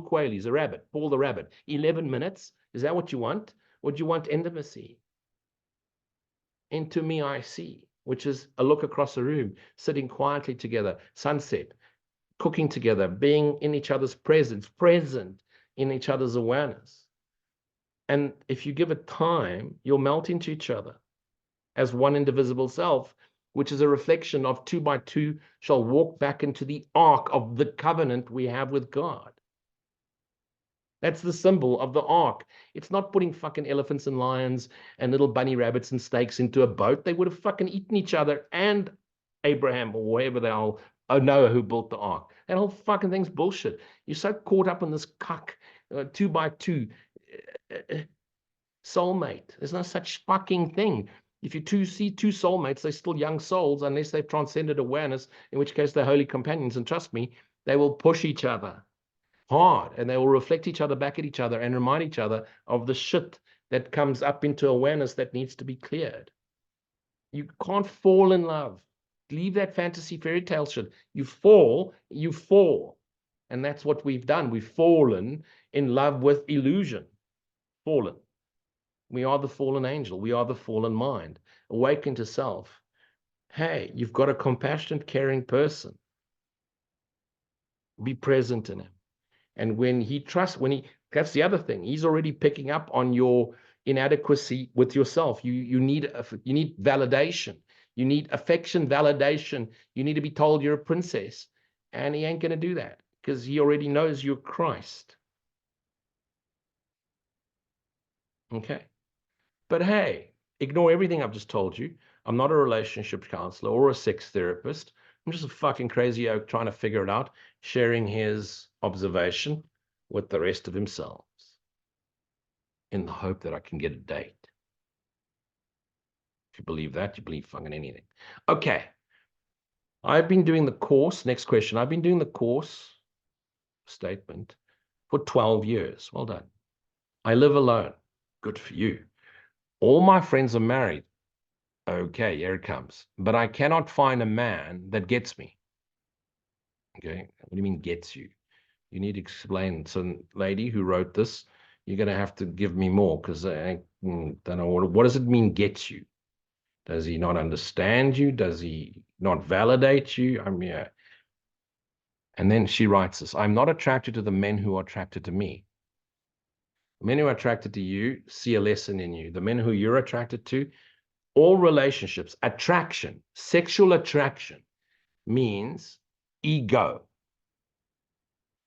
Coelho is a rabbit, Paul the rabbit. 11 minutes. Is that what you want? Or do you want intimacy? Into me I see, which is a look across the room, sitting quietly together, sunset, cooking together, being in each other's presence, present in each other's awareness. And if you give it time, you'll melt into each other as one indivisible self, which is a reflection of 2 by 2 shall walk back into the ark of the covenant we have with God. That's the symbol of the ark. It's not putting fucking elephants and lions and little bunny rabbits and snakes into a boat. They would have fucking eaten each other and Abraham or whoever they are, or Noah who built the ark. That whole fucking thing's bullshit. You're so caught up in this cuck 2 by 2 soulmate. There's no such fucking thing. If you see two soulmates, they're still young souls unless they've transcended awareness, in which case they're holy companions. And trust me, they will push each other hard, and they will reflect each other back at each other and remind each other of the shit that comes up into awareness that needs to be cleared. You can't fall in love. Leave that fantasy fairy tale shit. You fall. And that's what we've done. We've fallen in love with illusion. Fallen. We are the fallen angel. We are the fallen mind. Awaken to self. Hey, you've got a compassionate, caring person. Be present in him. And when he trusts, that's the other thing. He's already picking up on your inadequacy with yourself. You need validation. You need affection, validation. You need to be told you're a princess. And he ain't going to do that because he already knows you're Christ. Okay. But hey, ignore everything I've just told you. I'm not a relationship counselor or a sex therapist. I'm just a fucking crazy oak trying to figure it out, sharing his observation with the rest of themselves in the hope that I can get a date. If you believe that, you believe fucking anything. Okay. I've been doing the course. Next question. I've been doing the course statement for 12 years. Well done. I live alone. Good for you. All my friends are married. Okay, here it comes. But I cannot find a man that gets me. Okay, what do you mean gets you? You need to explain. So, lady who wrote this, you're going to have to give me more because I don't know. What does it mean gets you? Does he not understand you? Does he not validate you? I mean, yeah. And then she writes this. I'm not attracted to the men who are attracted to me. The men who are attracted to you see a lesson in you. The men who you're attracted to, all relationships, attraction, sexual attraction means ego.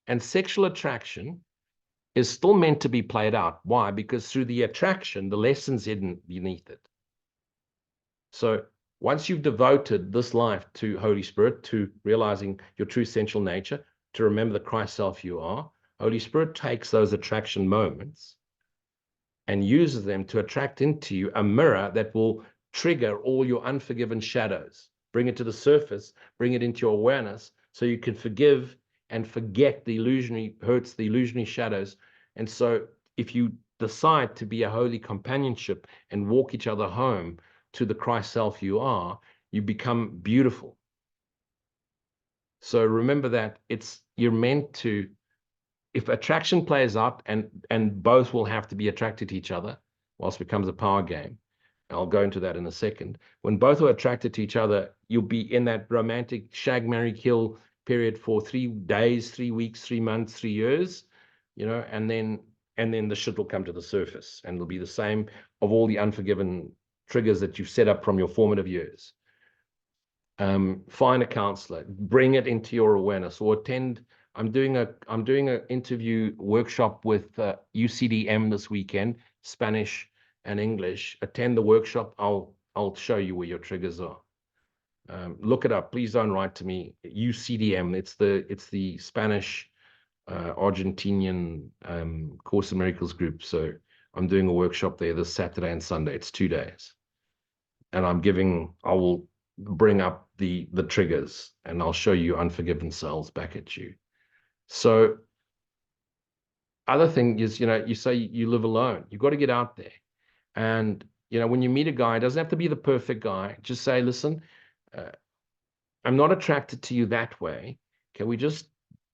And sexual attraction is still meant to be played out. Why? Because through the attraction, the lesson's hidden beneath it. So Once you've devoted this life to Holy Spirit, to realizing your true essential nature, to remember the Christ self you are, Holy Spirit takes those attraction moments and uses them to attract into you a mirror that will trigger all your unforgiven shadows, bring it to the surface, bring it into your awareness so you can forgive and forget the illusionary hurts, the illusionary shadows. And so if you decide to be a holy companionship and walk each other home to the Christ self you are, you become beautiful. So remember that you're meant to, if attraction plays out and both will have to be attracted to each other, whilst it becomes a power game. I'll go into that in a second. When both are attracted to each other, you'll be in that romantic shag, marry, kill period for 3 days, 3 weeks, 3 months, 3 years, and then the shit will come to the surface, and it'll be the same of all the unforgiven triggers that you've set up from your formative years. Find a counselor, bring it into your awareness, or attend. I'm doing an interview workshop with UCDM this weekend, Spanish and English. Attend the workshop. I'll show you where your triggers are. Look it up. Please don't write to me. UCDM. It's the Spanish Argentinian Course in Miracles group. So I'm doing a workshop there this Saturday and Sunday. It's 2 days, and I will bring up the triggers, and I'll show you unforgiven cells back at you. So other thing is, you say you live alone. You've got to get out there. And, when you meet a guy, it doesn't have to be the perfect guy. Just say, listen, I'm not attracted to you that way. Can we just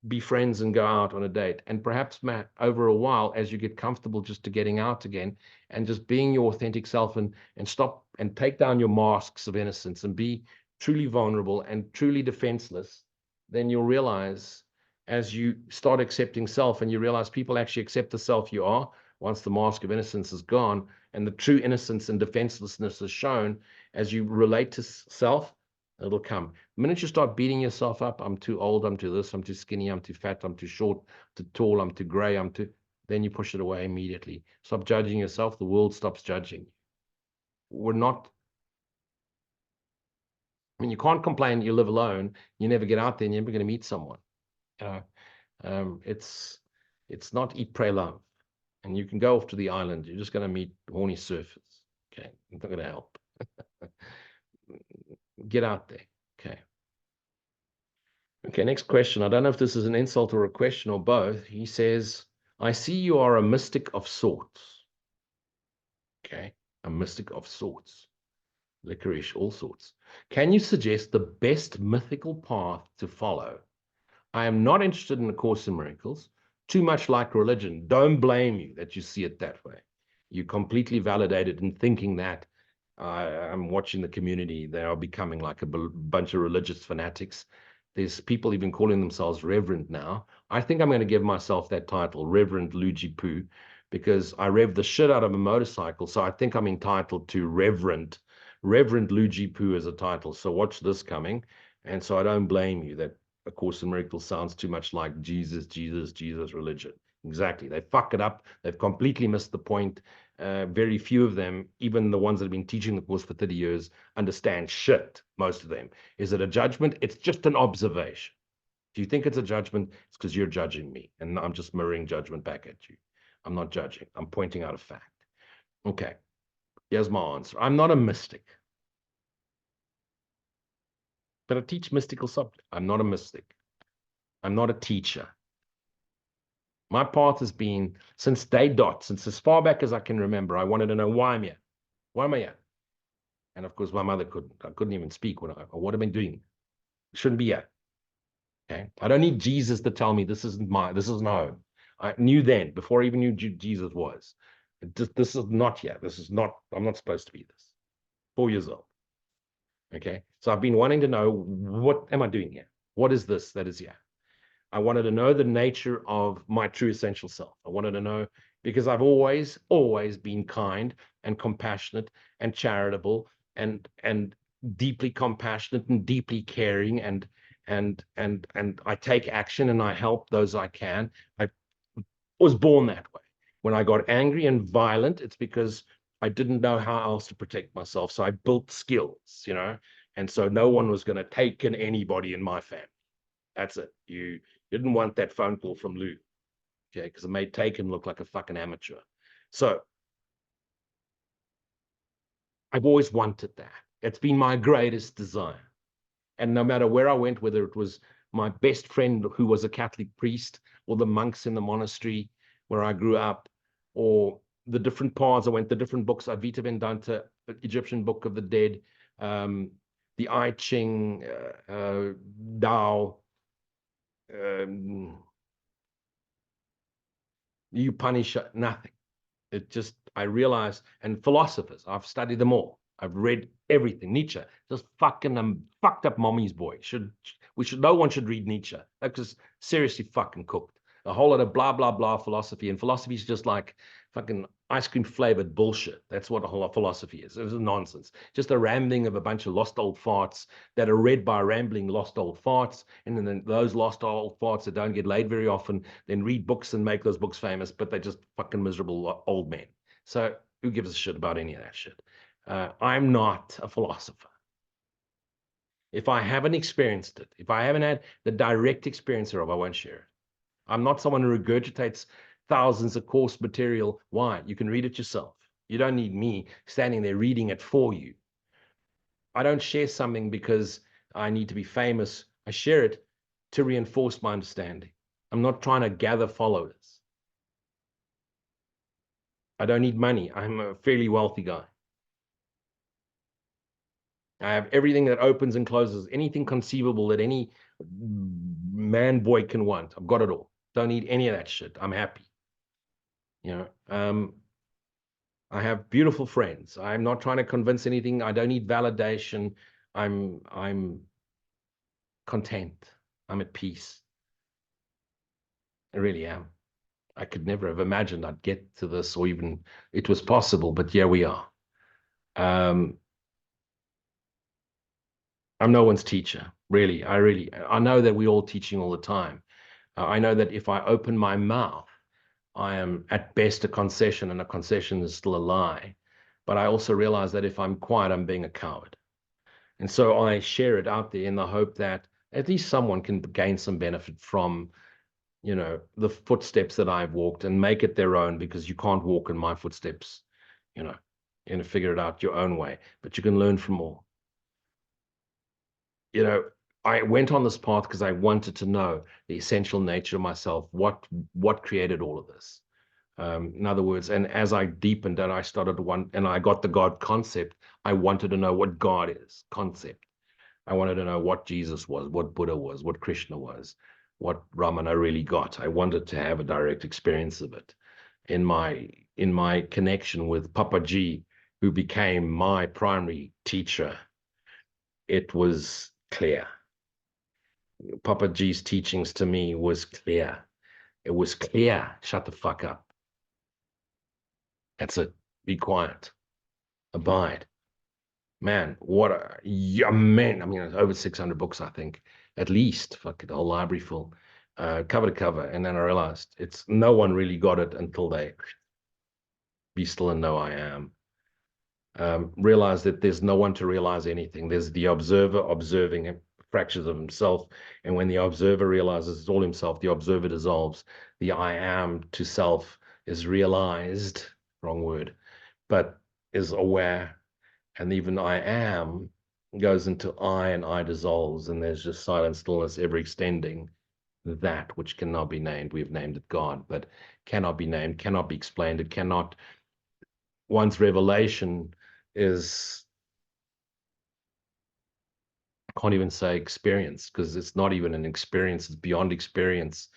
be friends and go out on a date? And perhaps, Matt, over a while, as you get comfortable just to getting out again and just being your authentic self and stop and take down your masks of innocence and be truly vulnerable and truly defenseless, then you'll realize, as you start accepting self and you realize people actually accept the self you are once the mask of innocence is gone and the true innocence and defenselessness is shown, as you relate to self, it'll come. The minute you start beating yourself up, I'm too old, I'm too this, I'm too skinny, I'm too fat, I'm too short, too tall, I'm too gray, then you push it away immediately. Stop judging yourself. The world stops judging. You can't complain you live alone, you never get out there, and you're never going to meet someone. It's not eat, pray, love. And you can go off to the island. You're just going to meet horny surfers. Okay, it's not going to help. Get out there. Okay. Okay, next question. I don't know if this is an insult or a question or both. He says, I see you are a mystic of sorts. Okay, a mystic of sorts. Licorice, all sorts. Can you suggest the best mythical path to follow? I am not interested in the Course in Miracles. Too much like religion. Don't blame you that you see it that way. You completely validated in thinking that. I'm watching the community. They are becoming like a bunch of religious fanatics. There's people even calling themselves reverend now. I think I'm going to give myself that title, Reverend Luigi Poo, because I rev the shit out of a motorcycle. So I think I'm entitled to Reverend Luigi Poo as a title. So watch this coming. And so I don't blame you that A Course in Miracles sounds too much like Jesus religion. Exactly. They fuck it up. They've completely missed the point. Very few of them, even the ones that have been teaching the course for 30 years, understand shit, most of them. Is it a judgment? It's just an observation. If you think it's a judgment, it's because you're judging me, and I'm just mirroring judgment back at you. I'm not judging. I'm pointing out a fact. Okay, here's my answer. I'm not a mystic, but I teach mystical subject. I'm not a mystic. I'm not a teacher. My path has been, since day dot, since as far back as I can remember, I wanted to know why I'm here. Why am I here? And of course, my mother I couldn't even speak. What am I doing? Shouldn't be here. Okay. I don't need Jesus to tell me this isn't home. I knew then, before I even knew Jesus was. This is not here. I'm not supposed to be this. 4 years old. Okay. So I've been wanting to know, what am I doing here? What is this that is here? I wanted to know the nature of my true essential self. I wanted to know, because I've always been kind and compassionate and charitable and deeply compassionate and deeply caring and I take action and I help those I can. I was born that way. When I got angry and violent, it's because I didn't know how else to protect myself. So I built skills, you know, and so no one was going to take in anybody in my family. That's it. You didn't want that phone call from Lou, okay, because it made Taken look like a fucking amateur. So I've always wanted that. It's been my greatest desire. And no matter where I went, whether it was my best friend who was a Catholic priest, or the monks in the monastery where I grew up, or the different paths I went, the different books, Vita Vedanta, Egyptian Book of the Dead, the I Ching, Tao, Upanishad, nothing. It just, I realized, and philosophers, I've studied them all. I've read everything. Nietzsche, just fucking fucked up mommy's boy. No one should read Nietzsche. That was seriously fucking cooked. A whole lot of blah, blah, blah philosophy. And philosophy is just like fucking ice cream flavored bullshit. That's what a whole lot of philosophy is. It was nonsense. Just a rambling of a bunch of lost old farts that are read by rambling lost old farts. And then those lost old farts that don't get laid very often, then read books and make those books famous, but they're just fucking miserable old men. So who gives a shit about any of that shit? I'm not a philosopher. If I haven't experienced it, if I haven't had the direct experience thereof, I won't share it. I'm not someone who regurgitates thousands of course material. Why? You can read it yourself. You don't need me standing there reading it for you. I don't share something because I need to be famous. I share it to reinforce my understanding. I'm not trying to gather followers. I don't need money. I'm a fairly wealthy guy. I have everything that opens and closes, anything conceivable that any man boy can want. I've got it all. Don't need any of that shit. I'm happy. You know, I have beautiful friends. I'm not trying to convince anything. I don't need validation. I'm content. I'm at peace. I really am. I could never have imagined I'd get to this, or even it was possible, but here we are. I'm no one's teacher, really. I know that we're all teaching all the time. I know that if I open my mouth, I am at best a concession, and a concession is still a lie. But I also realize that if I'm quiet, I'm being a coward. And so I share it out there in the hope that at least someone can gain some benefit from, you know, the footsteps that I've walked, and make it their own, because you can't walk in my footsteps, you know, and figure it out your own way, but you can learn from all. You know, I went on this path because I wanted to know the essential nature of myself, what created all of this. In other words, and as I deepened and I started and I got the God concept, I wanted to know what God is, concept. I wanted to know what Jesus was, what Buddha was, what Krishna was, what Ramana really got. I wanted to have a direct experience of it. In my connection with Papa G, who became my primary teacher, it was clear. Papa G's teachings to me was clear. It was clear. Shut the fuck up. That's it. Be quiet. Abide. Man, what a yeah, man. I mean, it's over 600 books, I think, at least. Fuck it, the whole library full, cover to cover. And then I realized it's no one really got it until they be still and know I am. Realize that there's no one to realize anything. There's the observer observing fractures of himself. And when the observer realizes it's all himself, the observer dissolves. The I am to self is realized, wrong word, but is aware. And even I am goes into I, and I dissolves. And there's just silent stillness ever extending that which cannot be named. We've named it God, but cannot be named, cannot be explained. It cannot, one's revelation is, I can't even say experience, because it's not even an experience, it's beyond experience.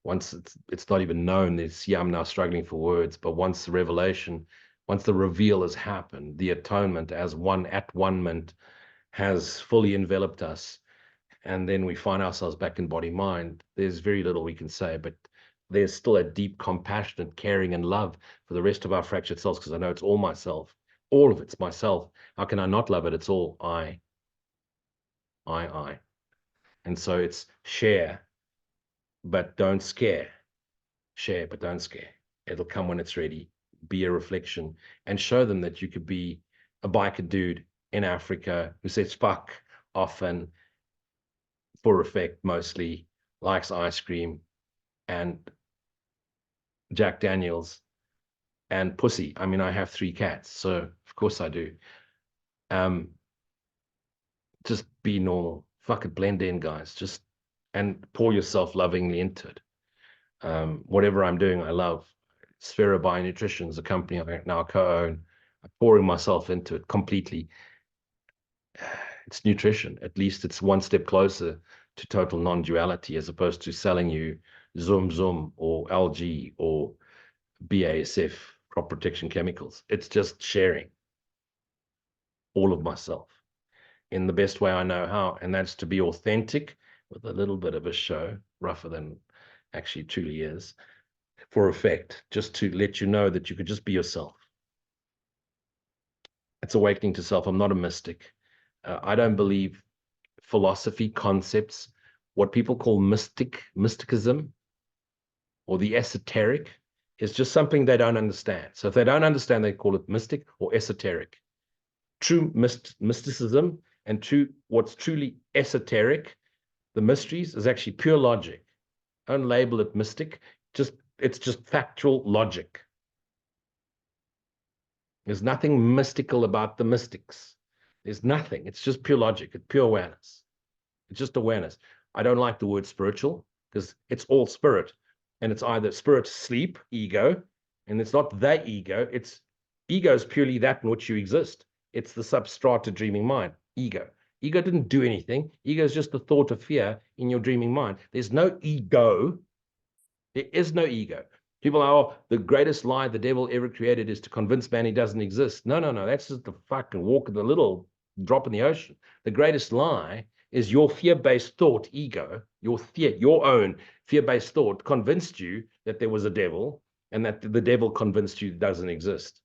Once it's not even known, it's, yeah, I'm now struggling for words, but once the revelation, once the reveal has happened, the atonement as one at one moment has fully enveloped us, and then we find ourselves back in body mind, there's very little we can say, but there's still a deep compassionate caring and love for the rest of our fractured selves, because I know it's all myself. All of it's myself. How can I not love it? It's all I. And so it's share, but don't scare. Share, but don't scare. It'll come when it's ready. be a reflection, and show them that you could be a biker dude in Africa who says fuck often, for effect mostly, likes ice cream and Jack Daniels and pussy. I mean, I have 3 cats, so of course I do. Just be normal. Fuck it, blend in, guys. Just and pour yourself lovingly into it. Whatever I'm doing, I love. Sphera Bionutrition is a company I now co-own. I'm pouring myself into it completely. It's nutrition. At least it's one step closer to total non-duality, as opposed to selling you Zoom Zoom or LG or BASF, crop protection chemicals. It's just sharing all of myself in the best way I know how, and that's to be authentic with a little bit of a show, rougher than actually truly is, for effect, just to let you know that you could just be yourself. It's awakening to self. I'm not a mystic. I don't believe philosophy concepts, what people call mysticism, or the esoteric, is just something they don't understand. So if they don't understand, they call it mystic or esoteric. True mysticism and what's truly esoteric, the mysteries, is actually pure logic. Don't label it mystic. It's just factual logic. There's nothing mystical about the mystics. There's nothing. It's just pure logic. It's pure awareness. It's just awareness. I don't like the word spiritual because it's all spirit. And it's either spirit, sleep, ego, and it's not the ego. Ego is purely that in which you exist. It's the substrata dreaming mind, ego. Ego didn't do anything. Ego is just the thought of fear in your dreaming mind. There's no ego. There is no ego. People are, oh, the greatest lie the devil ever created is to convince man he doesn't exist. No, no, no. That's just the fucking walk of the little drop in the ocean. The greatest lie is your fear-based thought, ego, your own fear-based thought convinced you that there was a devil, and that the devil convinced you it doesn't exist.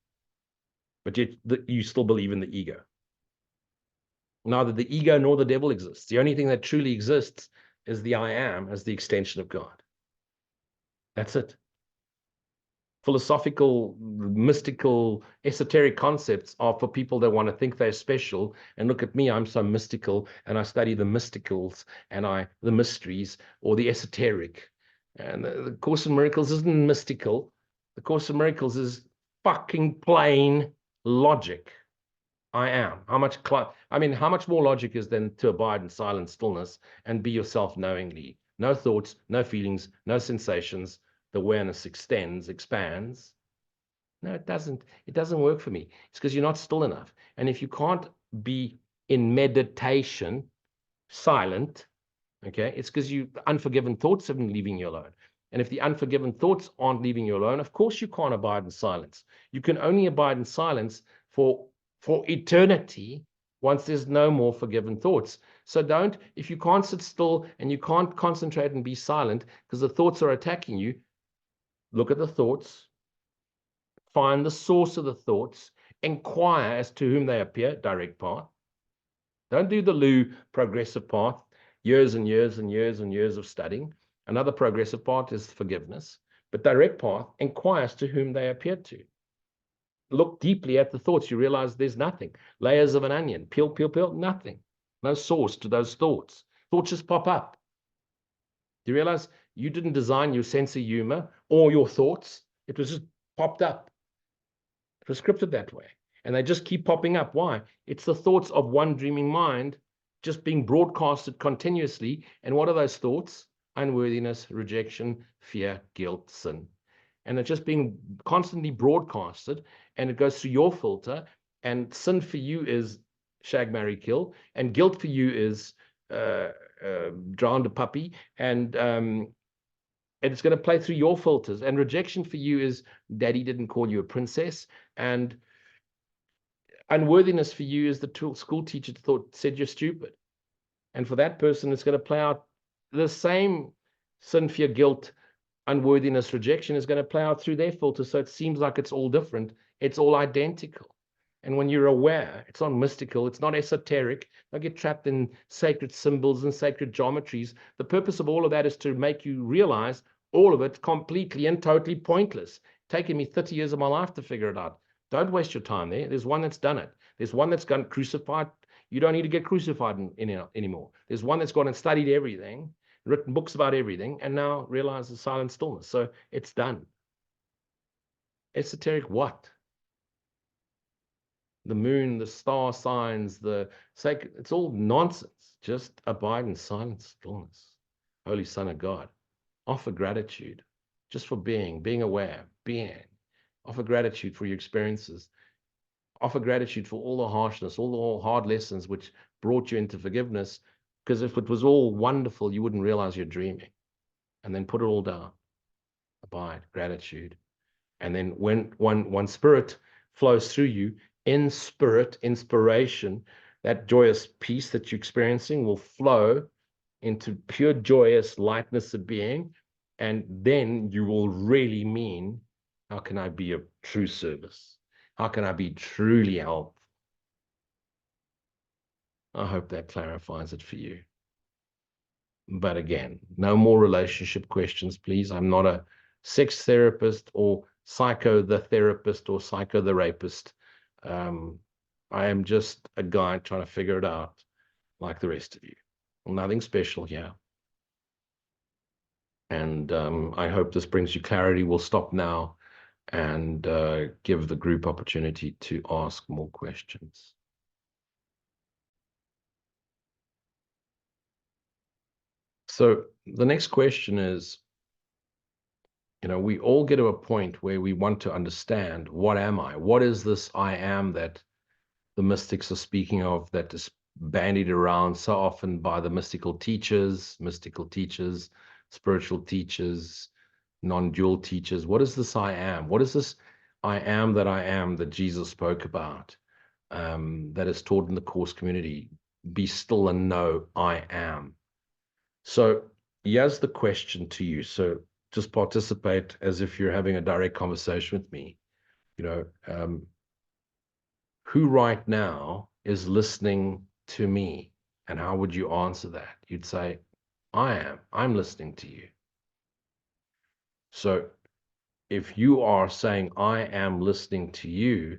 But yet you still believe in the ego. Neither the ego nor the devil exists. The only thing that truly exists is the I am as the extension of God. That's it. Philosophical, mystical, esoteric concepts are for people that want to think they're special. And look at me, I'm so mystical, and I study the mysticals and the mysteries or the esoteric. And the Course in Miracles isn't mystical. The Course in Miracles is fucking plain logic. I am. How much more logic is than to abide in silent stillness and be yourself knowingly? No thoughts, no feelings, no sensations. The awareness expands. No, it doesn't. It doesn't work for me. It's because you're not still enough. And if you can't be in meditation, silent, okay, it's because the unforgiven thoughts haven't leaving you alone. And if the unforgiven thoughts aren't leaving you alone, of course you can't abide in silence. You can only abide in silence for eternity once there's no more forgiven thoughts. So if you can't sit still and you can't concentrate and be silent because the thoughts are attacking you, look at the thoughts, find the source of the thoughts, inquire as to whom they appear, direct path. Don't do the Lou progressive path, years and years and years and years of studying. Another progressive path is forgiveness. But direct path, inquire as to whom they appear to. Look deeply at the thoughts. You realize there's nothing. Layers of an onion, peel, peel, peel, nothing. No source to those thoughts. Thoughts just pop up. Do you realize you didn't design your sense of humor or your thoughts? It was just popped up. It was scripted that way. And they just keep popping up. Why? It's the thoughts of one dreaming mind just being broadcasted continuously. And what are those thoughts? Unworthiness, rejection, fear, guilt, sin. And they're just being constantly broadcasted, and it goes through your filter. And sin for you is shag, marry, kill. And guilt for you is drowned a puppy. And it's going to play through your filters. And rejection for you is daddy didn't call you a princess. And unworthiness for you is the school teacher said you're stupid. And for that person, it's going to play out the same sin, fear, guilt, unworthiness, rejection is going to play out through their filter. So it seems like it's all different. It's all identical. And when you're aware, it's not mystical, it's not esoteric. Don't get trapped in sacred symbols and sacred geometries. The purpose of all of that is to make you realize all of it's completely and totally pointless. taken me 30 years of my life to figure it out. Don't waste your time there. There's one that's done it. There's one that's gone crucified. You don't need to get crucified anymore. There's one that's gone and studied everything, written books about everything, and now realizes silent stillness. So it's done. Esoteric what? The moon, the star signs, the sacred, it's all nonsense. Just abide in silent stillness. Holy Son of God. Offer gratitude just for being aware, being. Offer gratitude for your experiences. Offer gratitude for all the harshness, all the hard lessons which brought you into forgiveness. Because if it was all wonderful, you wouldn't realize you're dreaming. And then put it all down. Abide, gratitude. And then when one spirit flows through you, in spirit, inspiration, that joyous peace that you're experiencing will flow into pure joyous lightness of being. And then you will really mean, how can I be of true service? How can I be truly helpful? I hope that clarifies it for you. But again, no more relationship questions, please. I'm not a sex therapist or psycho the therapist or psycho the rapist. I am just a guy trying to figure it out like the rest of you. Nothing special here. And I hope this brings you clarity. We'll stop now and give the group opportunity to ask more questions. So the next question is, we all get to a point where we want to understand, what am I? What is this I am that the mystics are speaking of, that is bandied around so often by the mystical teachers, spiritual teachers, non-dual teachers? What is this I am? What is this I am that Jesus spoke about, that is taught in the Course community? Be still and know I am. So here's the question to you. So just participate as if you're having a direct conversation with me. Who right now is listening to me? And how would you answer that? You'd say, I'm listening to you. So if you are saying, I am listening to you,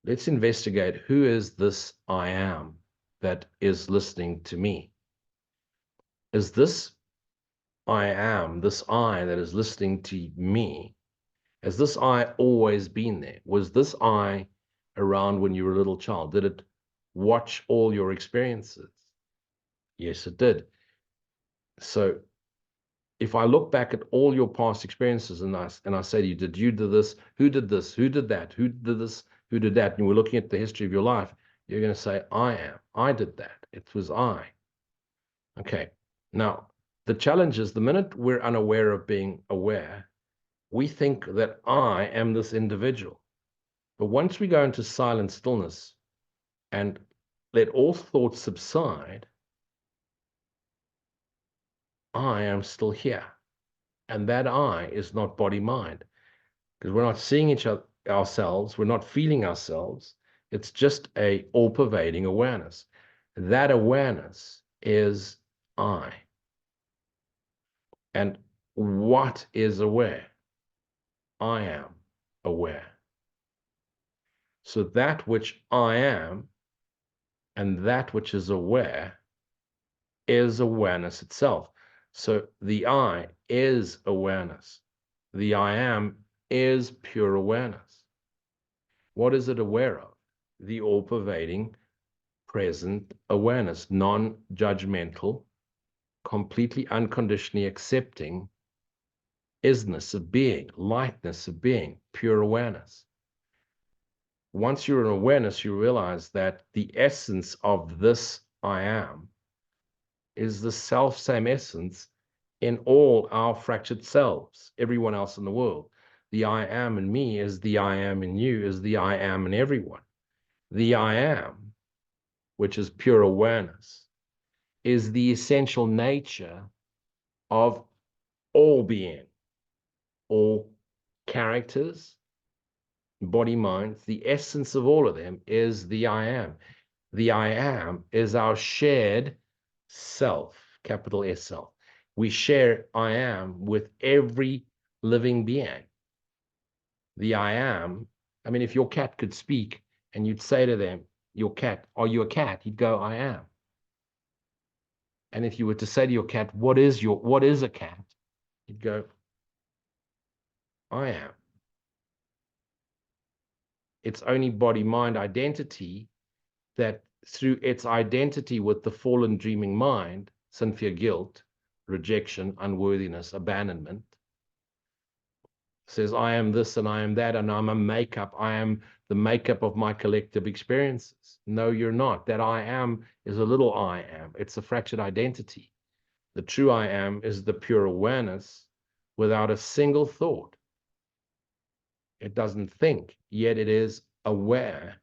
let's investigate, who is this I am that is listening to me? Is this I am, this I that is listening to me, has this I always been there? Was this I around when you were a little child? Did it watch all your experiences? Yes, it did. So if I look back at all your past experiences and I say to you, did you do this? Who did this? Who did that? Who did this? Who did that? And we're looking at the history of your life, you're going to say, I am. I did that. It was I. Okay. Now, the challenge is, the minute we're unaware of being aware, we think that I am this individual. But once we go into silent stillness and let all thoughts subside, I am still here. And that I is not body-mind, because we're not seeing ourselves, we're not feeling ourselves. It's just a all-pervading awareness. That awareness is I. And what is aware? I am aware. So that which I am and that which is aware is awareness itself. So the I is awareness. The I am is pure awareness. What is it aware of? The all-pervading present awareness, non-judgmental, completely unconditionally accepting isness of being, lightness of being, pure awareness. Once you're in awareness, you realize that the essence of this I am is the self-same essence in all our fractured selves, everyone else in the world. The I am in me is the I am in you, is the I am in everyone. The I am, which is pure awareness, is the essential nature of all being, all characters, body, mind. The essence of all of them is the I am. The I am is our shared self, capital S self. We share I am with every living being. the I am. I mean, if your cat could speak and you'd say to them, your cat, are you a cat? He'd go, I am. And if you were to say to your cat, what is a cat? He'd go, I am. It's only body mind identity that through its identity with the fallen dreaming mind, sin, fear, guilt, rejection, unworthiness, abandonment, says, I am this and I am that, and I'm a makeup. I am the makeup of my collective experiences. No, you're not. That I am is a little I am. It's a fractured identity. The true I am is the pure awareness without a single thought. It doesn't think, yet it is aware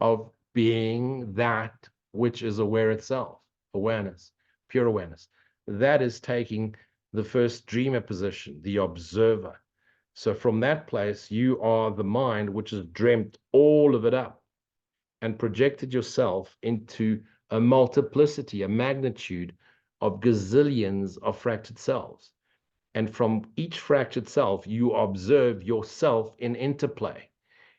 of being that which is aware itself. Awareness, pure awareness. That is taking the first dreamer position, the observer. So from that place, you are the mind which has dreamt all of it up and projected yourself into a multiplicity, a magnitude of gazillions of fractured selves. And from each fractured self, you observe yourself in interplay,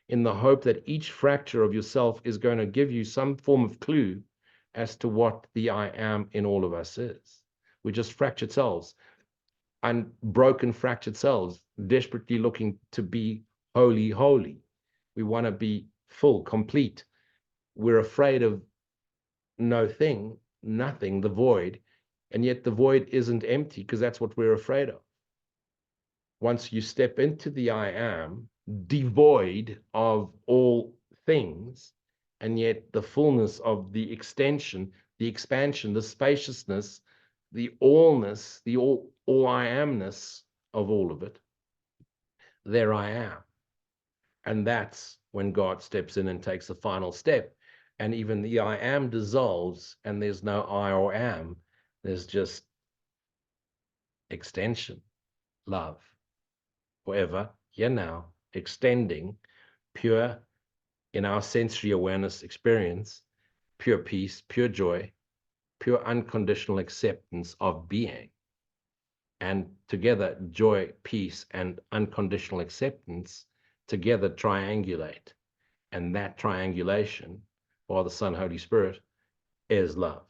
in the hope that each fracture of yourself is going to give you some form of clue as to what the I am in all of us is. We're just fractured selves, unbroken fractured selves, desperately looking to be holy, holy. We want to be full, complete. We're afraid of nothing, the void, and yet the void isn't empty because that's what we're afraid of. Once you step into the I am, devoid of all things, and yet the fullness of the extension, the expansion, the spaciousness, the allness, the all I amness of all of it, there I am. And that's when God steps in and takes the final step. And even the I am dissolves, and there's no I or am. There's just extension, love, forever, here now, extending, pure in our sensory awareness experience, pure peace, pure joy, pure unconditional acceptance of being. And together, joy, peace, and unconditional acceptance together triangulate. And that triangulation, Father, Son, Holy Spirit, is love.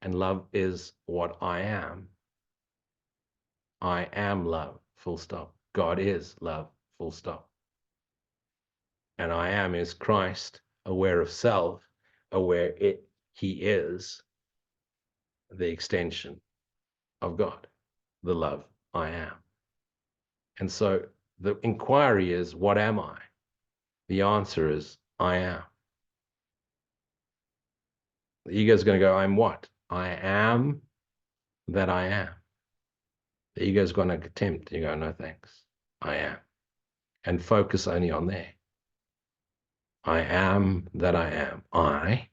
And love is what I am. I am love, full stop. God is love, full stop. And I am is Christ, aware of self, aware he is the extension of God, the love I am. And so the inquiry is, what am I? The answer is, I am. The ego is going to go, I'm what? I am that I am. The ego is going to attempt. You go, no thanks. I am. And focus only on there. I am that I am. I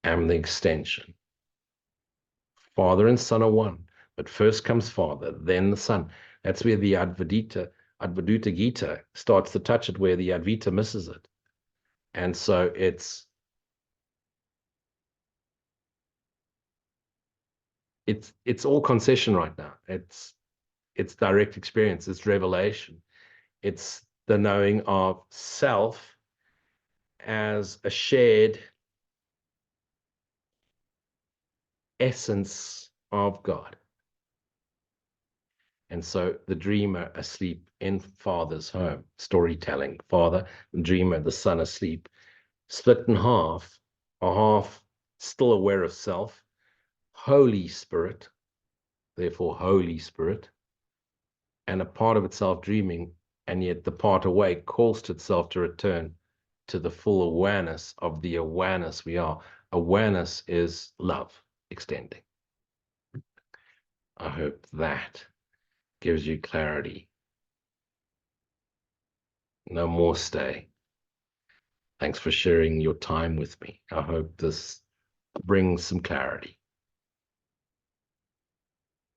am the extension. Father and Son are one. But first comes Father, then the Son. That's where the Advaita Gita starts to touch it, where the Advaita misses it. And so it's all concession right now. It's direct experience, it's revelation. It's the knowing of self as a shared essence of God. And so the dreamer asleep in Father's home, storytelling, Father, the dreamer, the Son asleep, split in half, a half still aware of self, Holy Spirit, therefore Holy Spirit, and a part of itself dreaming, and yet the part awake calls to itself to return to the full awareness of the awareness we are. Awareness is love extending. I hope that gives you clarity. No more stay. Thanks for sharing your time with me. I hope this brings some clarity.